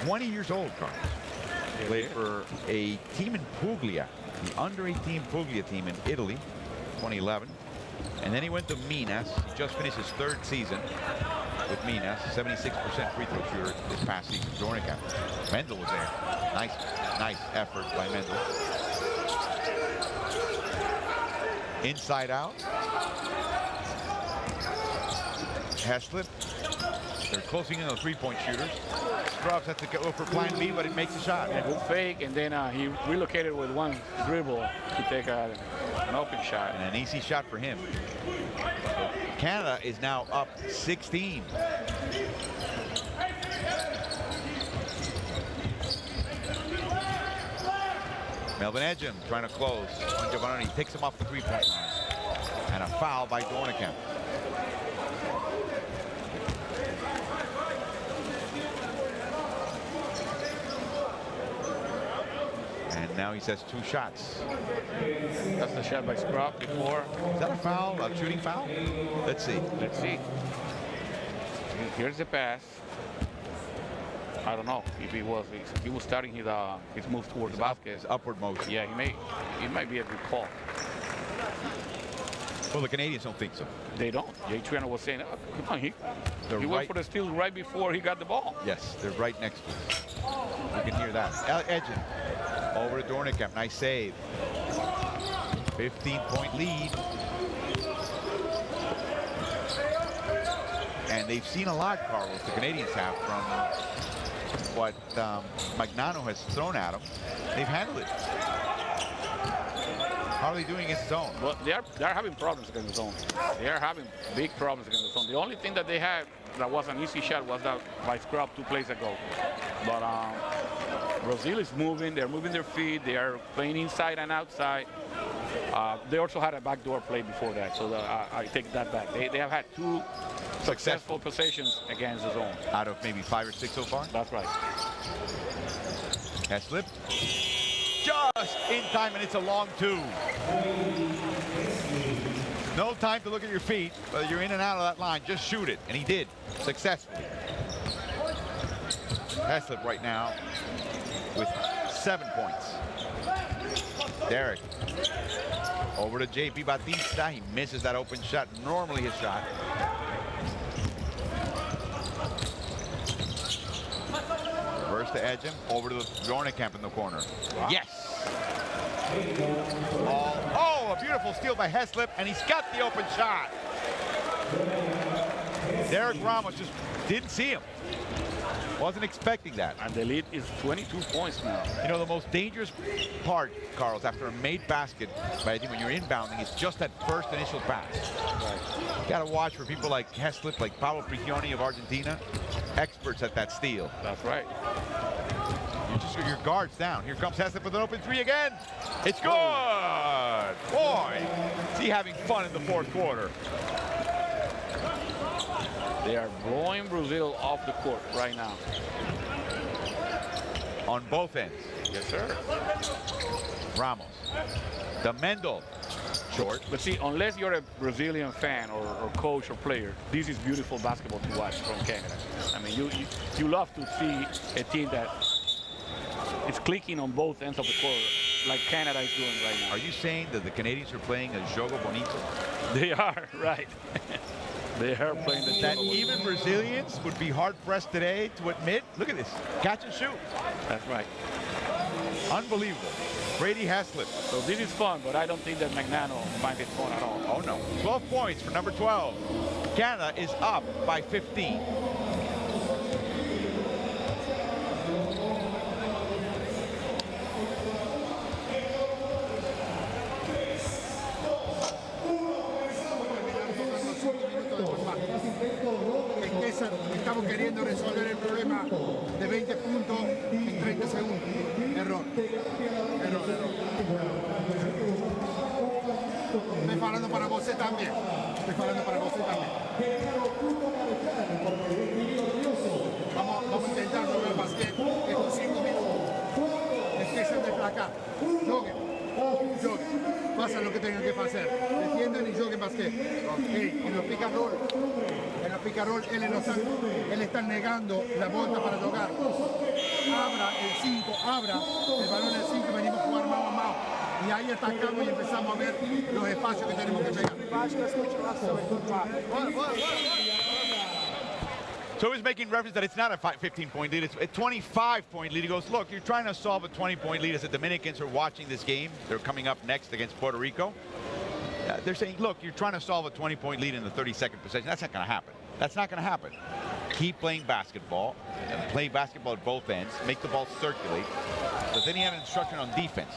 20 years old, Carlos. Played for a team in Puglia, the under-18 Puglia team in Italy, 2011. And then he went to Minas. He just finished his third season with Minas. 76% free throw shooter this past season. Dornekamp. Mendel was there. Nice effort by Mendel. Inside out. Heslip. They're closing in on the three-point shooters. Scrubs has to go for plan B, but it makes a shot. A good fake, and then he relocated with one dribble to take an open shot. And an easy shot for him. So Canada is now up 16. Melvin Edgen trying to close on Giovanni. Takes him off the three-point line. And a foul by Dornekamp. And now he says 2 shots. That's the shot by Scrub before. Is that a foul, a shooting foul? Let's see. Let's see. Here's the pass. I don't know if he was starting his move toward the basket. His upward motion. Yeah, he might be a good call. Well, the Canadians don't think so. They don't. Jay Triano was saying, oh, come on, he Right. went for the steal right before he got the ball. Yes, they're right next to us. You can hear that. Edgen over to Dornekamp. Nice save. 15-point lead. And they've seen a lot, Carlos, the Canadians have, from what Magnano has thrown at them. They've handled it. How are they doing against the zone? Well, they're having problems against the zone. They are having big problems against the zone. The only thing that they had that was an easy shot was that by Scrub 2 plays ago. But Brazil is moving. They're moving their feet. They are playing inside and outside. They also had a backdoor play before that, so I take that back. They have had 2 successful possessions against the zone. Out of maybe 5 or 6 so far? That's right. Heslip. Just in time, and it's a long 2. No time to look at your feet. You're in and out of that line. Just shoot it. And he did successfully. Heslip right now with 7 points. Derek over to JP Batista. He misses that open shot. Normally his shot. Reverse to Edgen. Over to the Dornekamp in the corner. Wow. Yes. Oh, a beautiful steal by Heslip, and he's got the open shot. Derek Ramos just didn't see him. Wasn't expecting that. And the lead is 22 points now. You know, the most dangerous part, Carlos, after a made basket by a team when you're inbounding is just that first initial pass. Right. You got to watch for people like Heslip, like Pablo Prigioni of Argentina, experts at that steal. That's right. You just your guards down. Here comes Heslip with an open three again. It's good. Boy, is he having fun in the fourth quarter. They are blowing Brazil off the court right now. On both ends. Yes, sir. Ramos. The Mendel. Short. But see, unless you're a Brazilian fan or coach or player, this is beautiful basketball to watch from Canada. I mean, you love to see a team that is clicking on both ends of the court like Canada is doing right now. Are you saying that the Canadians are playing a jogo bonito? They are, right. They are playing the That jogo even Brazilians would be hard-pressed today to admit. Look at this. Catch and shoot. That's right. Unbelievable. Brady Heslip. So this is fun, but I don't think that Magnano finds it fun at all. Oh, no. 12 points for number 12. Canada is up by 15. Estamos queriendo resolver el problema de 20 puntos en 30 segundos. Error. Estoy falando para vos también. Vamos a intentar jugar basquet estos 5 minutos. Empiecen de placar. Joguen. Pasen lo que tengan que hacer. Defiendan y joguen basquet. En los pick and roll. Él está negando la bota para jugar. Abra el 5, abra el balón del 5, venimos a jugar mano a mano. Y ahí atacamos y empezamos a ver los espacios que tenemos que pegar. So he's making reference that it's not a 15-point lead, it's a 25-point lead. He goes, look, you're trying to solve a 20-point lead as the Dominicans are watching this game. They're coming up next against Puerto Rico. They're saying, look, you're trying to solve a 20-point lead in the 32nd possession. That's not going to happen. That's not going to happen. Keep playing basketball, and play basketball at both ends, make the ball circulate. But then he had an instruction on defense,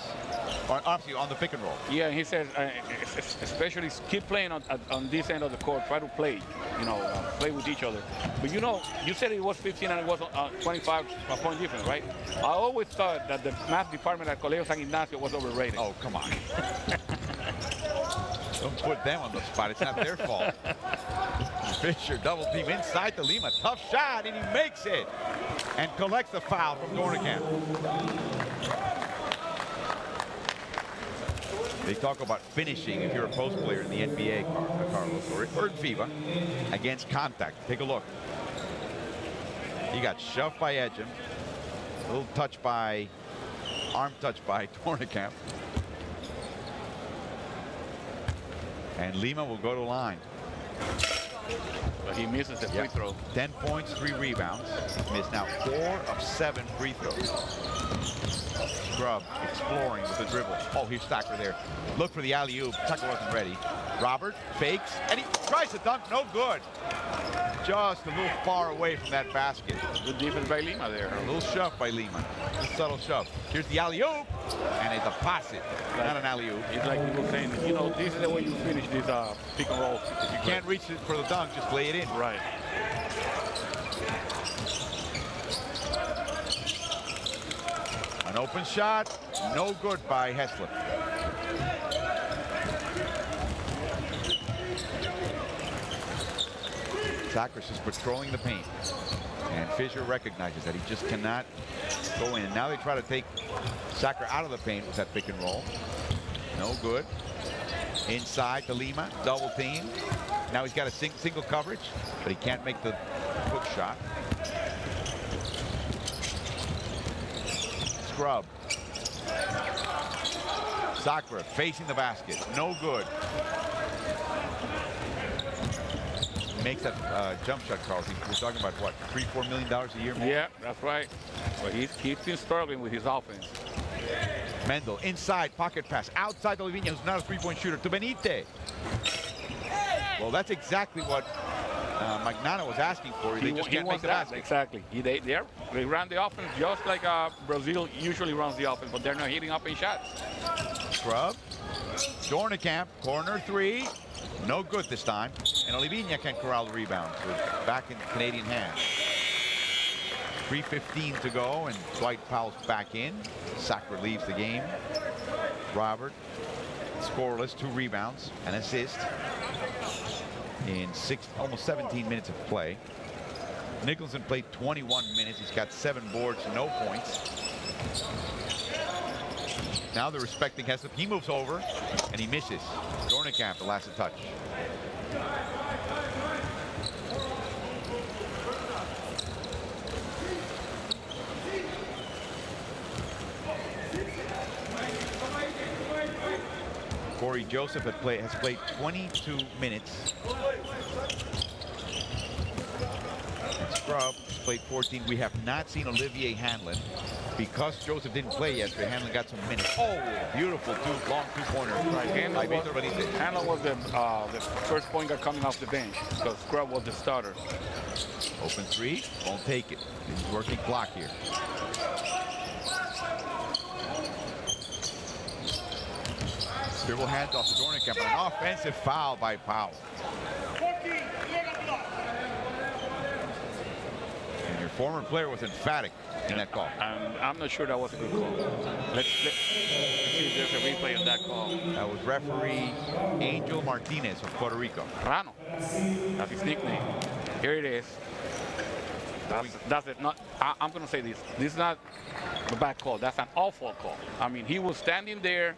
or obviously on the pick and roll. Yeah, he says, especially keep playing on this end of the court, try to play, play with each other. But you said it was 15 and it was 25-point difference, right? I always thought that the math department at Colegio San Ignacio was overrated. Oh, come on. Don't put them on the spot. It's not their fault. Fisher double team inside to Lima. Tough shot, and he makes it. And collects the foul from Dornicamp. They talk about finishing if you're a post player in the NBA, Carlos, or in FIBA, against contact. Take a look. He got shoved by Edgem. A little touch by, arm touch by Dornicamp. And Lima will go to line. But he misses the free throw. 10 points, 3 rebounds. He's missed now 4 of 7 free throws. Scrub exploring with the dribble. Oh, here's Sacker there. Look for the alley-oop. Tucker wasn't ready. Robert fakes, and he tries to dunk. No good. Just a little far away from that basket. Good defense by Lima there. A little shove by Lima. A subtle shove. Here's the alley-oop, and it's a pass it. Not an alley-oop. It's like people saying, this is the way you finish this pick and roll. If you can't reach it for the dunk, just lay it in. Right. An open shot, no good by Heslip. Zachris is patrolling the paint, and Fisher recognizes that he just cannot go in. And now they try to take Sacker out of the paint with that pick and roll. No good. Inside to Lima, double team. Now he's got a single coverage, but he can't make the hook shot. Scrub. Sakura facing the basket. No good. Makes that jump shot, Carlos. We're talking about what, $3-4 million a year more? Yeah, that's right. But he's been struggling with his offense. Mendel inside, pocket pass outside to Lavinia, who's not a three-point shooter, to Benite. Well, that's exactly what Magnano was asking for. They just can't make the basket. Exactly. They ran the offense just like Brazil usually runs the offense, but they're not hitting open shots. Scrub. Dornekamp, corner three. No good this time. And Olivinha can corral the rebound. So it's back in Canadian hands. 3:15 to go, and Dwight Powell's back in. Sacre leaves the game. Robert, scoreless, 2 rebounds, an assist in almost 17 minutes of play. Nicholson played 21 minutes. He's got 7 boards, no points. Now they're respecting Heslop. He moves over, and he misses. Dornekamp, the last touch. Corey Joseph has played 22 minutes. And Scrub has played 14. We have not seen Olivier Hanlon. Because Joseph didn't play yesterday, Hanlon got some minutes. Oh, beautiful long two-pointer. Right. Hanlon was the first point guard coming off the bench, because Scrub was the starter. Open three, won't take it. He's working clock here. Dribble hands off to Dornekamp, but an offensive foul by Powell. And your former player was emphatic in that call. I'm not sure that was a good call. Let's see if there's a replay of that call. That was referee Angel Martinez of Puerto Rico. Rano, that's his nickname. Here it is. That's it. I'm going to say this. This is not a bad call. That's an awful call. I mean, he was standing there,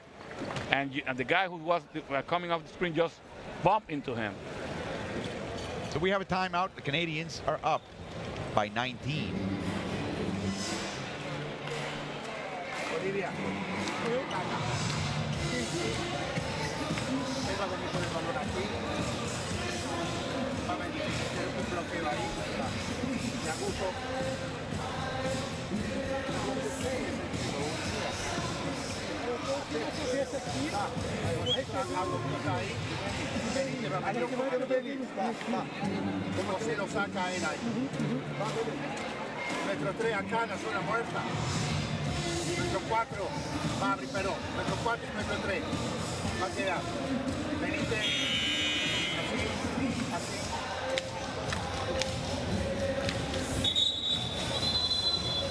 and the guy who was coming off the screen just bumped into him. So we have a timeout. The Canadians are up by 19. Como se lo saca él ahí. Metro 3 acá en la zona muerta. Metro 4 va a abrir, perdón. Metro 4 y metro 3. Va a quedar. Venite. Así. Así.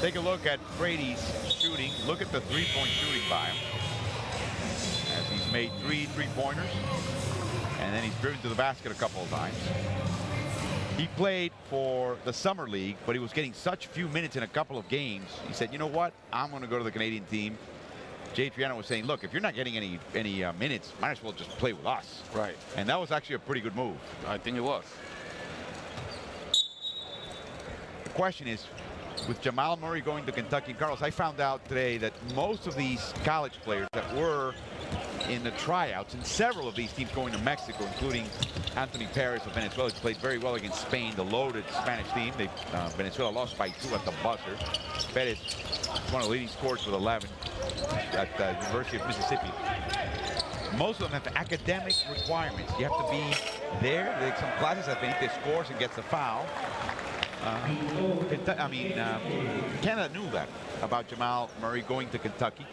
Take a look at Brady's shooting. Look at the three-point shooting by him. As he's made 3 three-pointers. And then he's driven to the basket a couple of times. He played for the Summer League, but he was getting such few minutes in a couple of games. He said, you know what? I'm going to go to the Canadian team. Jay Triano was saying, look, if you're not getting any minutes, might as well just play with us. Right. And that was actually a pretty good move. I think it was. The question is, with Jamal Murray going to Kentucky, Carlos, I found out today that most of these college players that were in the tryouts, and several of these teams going to Mexico, including Anthony Perez of Venezuela, who played very well against Spain, the loaded Spanish team. Venezuela lost by 2 at the buzzer. Perez is one of the leading scorers with 11 at the University of Mississippi. Most of them have academic requirements. You have to be there, take some classes. I think they scores and gets a foul. Canada knew that about Jamal Murray going to Kentucky.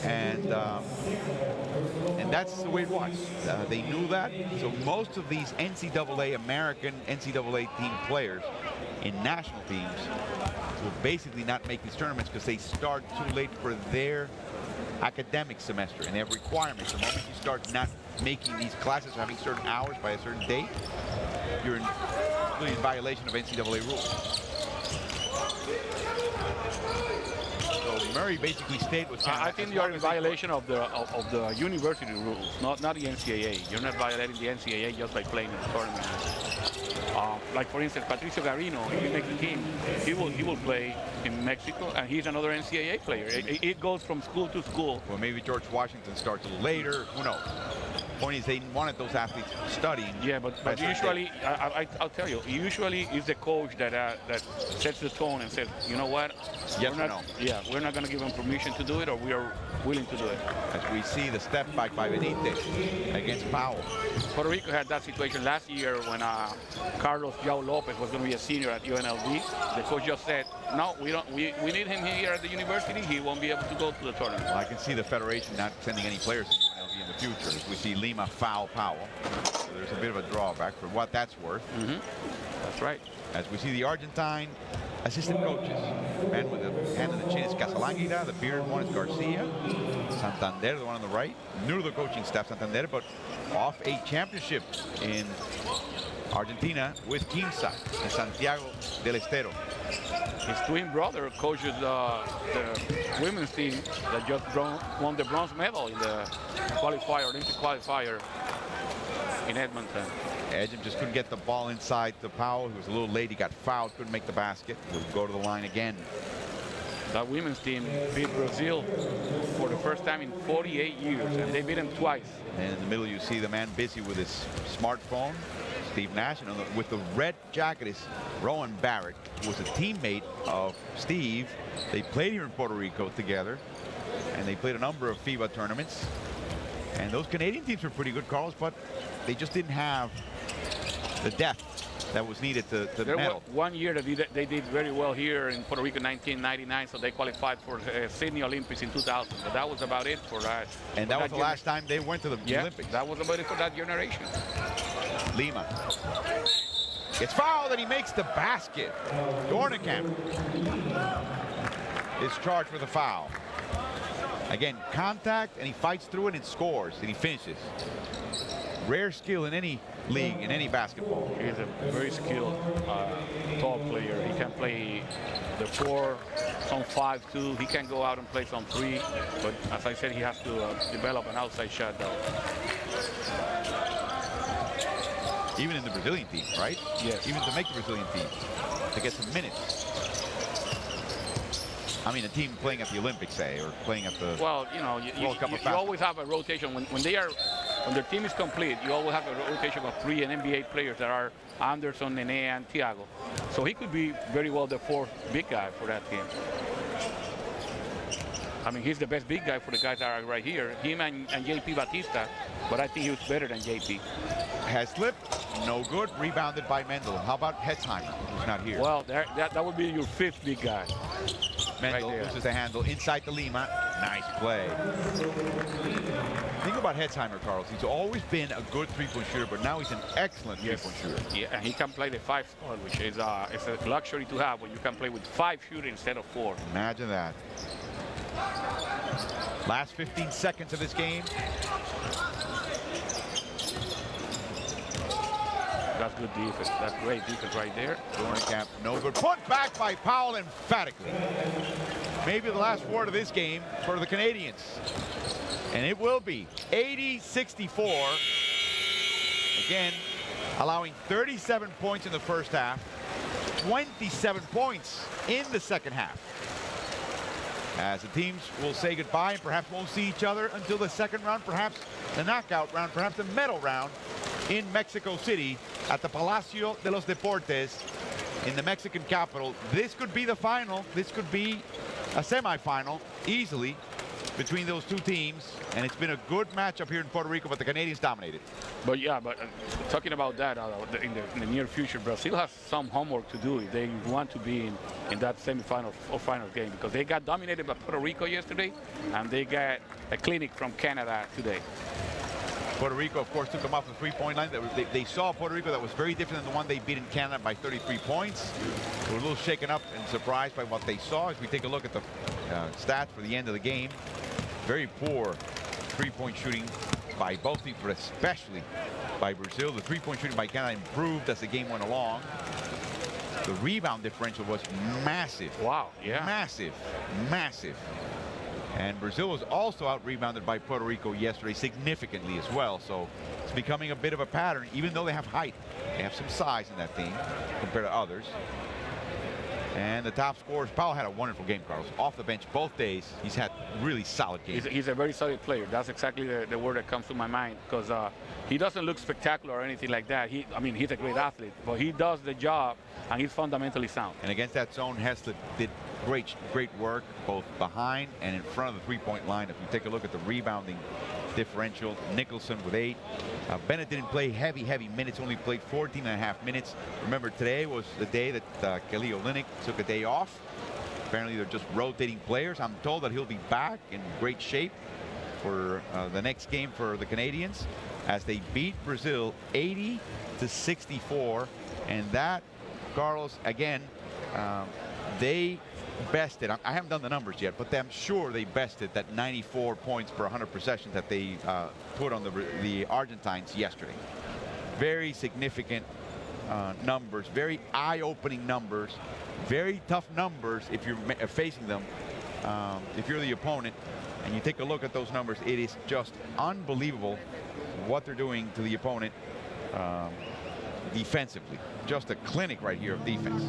And that's the way it was. They knew that. So most of these American NCAA team players in national teams will basically not make these tournaments because they start too late for their academic semester, and they have requirements. The moment you start not making these classes or having certain hours by a certain date, you're in violation of NCAA rules. So Murray basically stayed with Canada. I think you're in violation of the university rules, not the NCAA. You're not violating the NCAA just by playing in the tournament. Like for instance, Patricio Garino, if he makes the team, he will play in Mexico, and he's another NCAA player. It goes from school to school. Well, maybe George Washington starts a little later. Who knows? Point is, they wanted those athletes studying. Yeah, but usually, I'll tell you, usually it's the coach that sets the tone and says, you know what? Yes or no? Yeah, we're not going to give them permission to do it, or we are willing to do it. As we see the step back by Benitez against Powell. Puerto Rico had that situation last year when Carlos João Lopez was going to be a senior at UNLV. The coach just said, no, we need him here at the university. He won't be able to go to the tournament. Well, I can see the federation not sending any players to UNLV in the future. As we see Lima foul Powell. So there's a bit of a drawback for what that's worth. That's right. As we see the Argentine assistant coaches. Man with the hand on the chin is Casalanguida. The bearded one is Garcia. Santander, the one on the right. New to the coaching staff, Santander, but off a championship in Argentina with Quimsa in Santiago del Estero. His twin brother coaches the women's team that just won the bronze medal in the qualifier, Olympic qualifier in Edmonton. Edgem just couldn't get the ball inside to Powell. He was a little late. He got fouled, couldn't make the basket. He'll go to the line again. That women's team beat Brazil for the first time in 48 years, and they beat them twice. And in the middle, you see the man busy with his smartphone, Steve Nash. And with the red jacket is Rowan Barrett, who was a teammate of Steve. They played here in Puerto Rico together, and they played a number of FIBA tournaments. And those Canadian teams were pretty good, Carlos, but they just didn't have the depth that was needed to medal. One year that they did very well here in Puerto Rico in 1999, so they qualified for Sydney Olympics in 2000. But that was about it for that. And that was the last time they went to the Olympics. That was about it for that generation. Lima gets fouled and he makes the basket. Dornekamp is charged with a foul. Again, contact, and he fights through it and scores, and he finishes. Rare skill in any league, in any basketball. He's a very skilled, tall player. He can play the 4, some 5 too. He can go out and play some 3, but as I said, he has to develop an outside shot though. Even in the Brazilian team, right? Yes. Even to make the Brazilian team, to get some minutes. I mean, a team playing at the Olympics, say, or playing at the Well, you know, you always have a rotation when their team is complete. You always have a rotation of 3 NBA players that are Anderson, Nene, and Thiago. So he could be very well the 4th big guy for that team. I mean, he's the best big guy for the guys that are right here. Him and JP Batista, but I think he was better than JP. Has slipped, no good. Rebounded by Mendel. How about Hetzheimer, who's not here? Well, that would be your 5th big guy. Mendel loses the handle inside the Lima. Nice play. Think about Hetzheimer, Carlos. He's always been a good three-point shooter, but now he's an excellent three-point shooter. Yeah, and he can play the 5 spot, which is it's a luxury to have when you can play with 5 shooters instead of 4. Imagine that. Last 15 seconds of this game. That's good defense. That's great defense right there. Dornekamp, no good. Put back by Powell emphatically. Maybe the last word of this game for the Canadians. And it will be 80-64. Again, allowing 37 points in the first half, 27 points in the second half. As the teams will say goodbye and perhaps won't see each other until the second round, perhaps the knockout round, perhaps the medal round in Mexico City at the Palacio de los Deportes in the Mexican capital. This could be the final. This could be a semifinal easily between those two teams, and it's been a good matchup here in Puerto Rico, but the Canadians dominated. But yeah, talking about that, in the near future, Brazil has some homework to do if they want to be in that semifinal or final game, because they got dominated by Puerto Rico yesterday, and they got a clinic from Canada today. Puerto Rico, of course, took them off the three-point line. They saw Puerto Rico that was very different than the one they beat in Canada by 33 points. They were a little shaken up and surprised by what they saw. As we take a look at the stats for the end of the game, very poor three-point shooting by both teams, but especially by Brazil. The three-point shooting by Canada improved as the game went along. The rebound differential was massive. Wow, yeah. Massive, massive. And Brazil was also out-rebounded by Puerto Rico yesterday significantly as well. So it's becoming a bit of a pattern, even though they have height. They have some size in that team compared to others. And the top scorers, Powell had a wonderful game, Carlos. Off the bench both days, he's had really solid games. He's a very solid player. That's exactly the word that comes to my mind, because he doesn't look spectacular or anything like that. I mean, he's a great athlete, but he does the job, and he's fundamentally sound. And against that zone, Hessler did great work, both behind and in front of the three-point line. If you take a look at the rebounding differential, Nicholson with 8. Bennett didn't play heavy minutes, only played 14.5 minutes. Remember, today was the day that Kelly Olynyk took a day off. Apparently, they're just rotating players. I'm told that he'll be back in great shape for the next game for the Canadians as they beat Brazil 80-64. And that, Carlos, again, they bested, I haven't done the numbers yet, but I'm sure they bested that 94 points per 100 possessions that they put on the Argentines yesterday. Very significant numbers, very eye-opening numbers, very tough numbers if you're facing them, if you're the opponent. And you take a look at those numbers, it is just unbelievable what they're doing to the opponent defensively. Just a clinic right here of defense.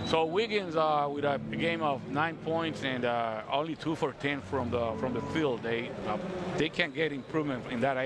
So Wiggins with a game of 9 points and only 2 for 10 from the field. They can get improvement in that area.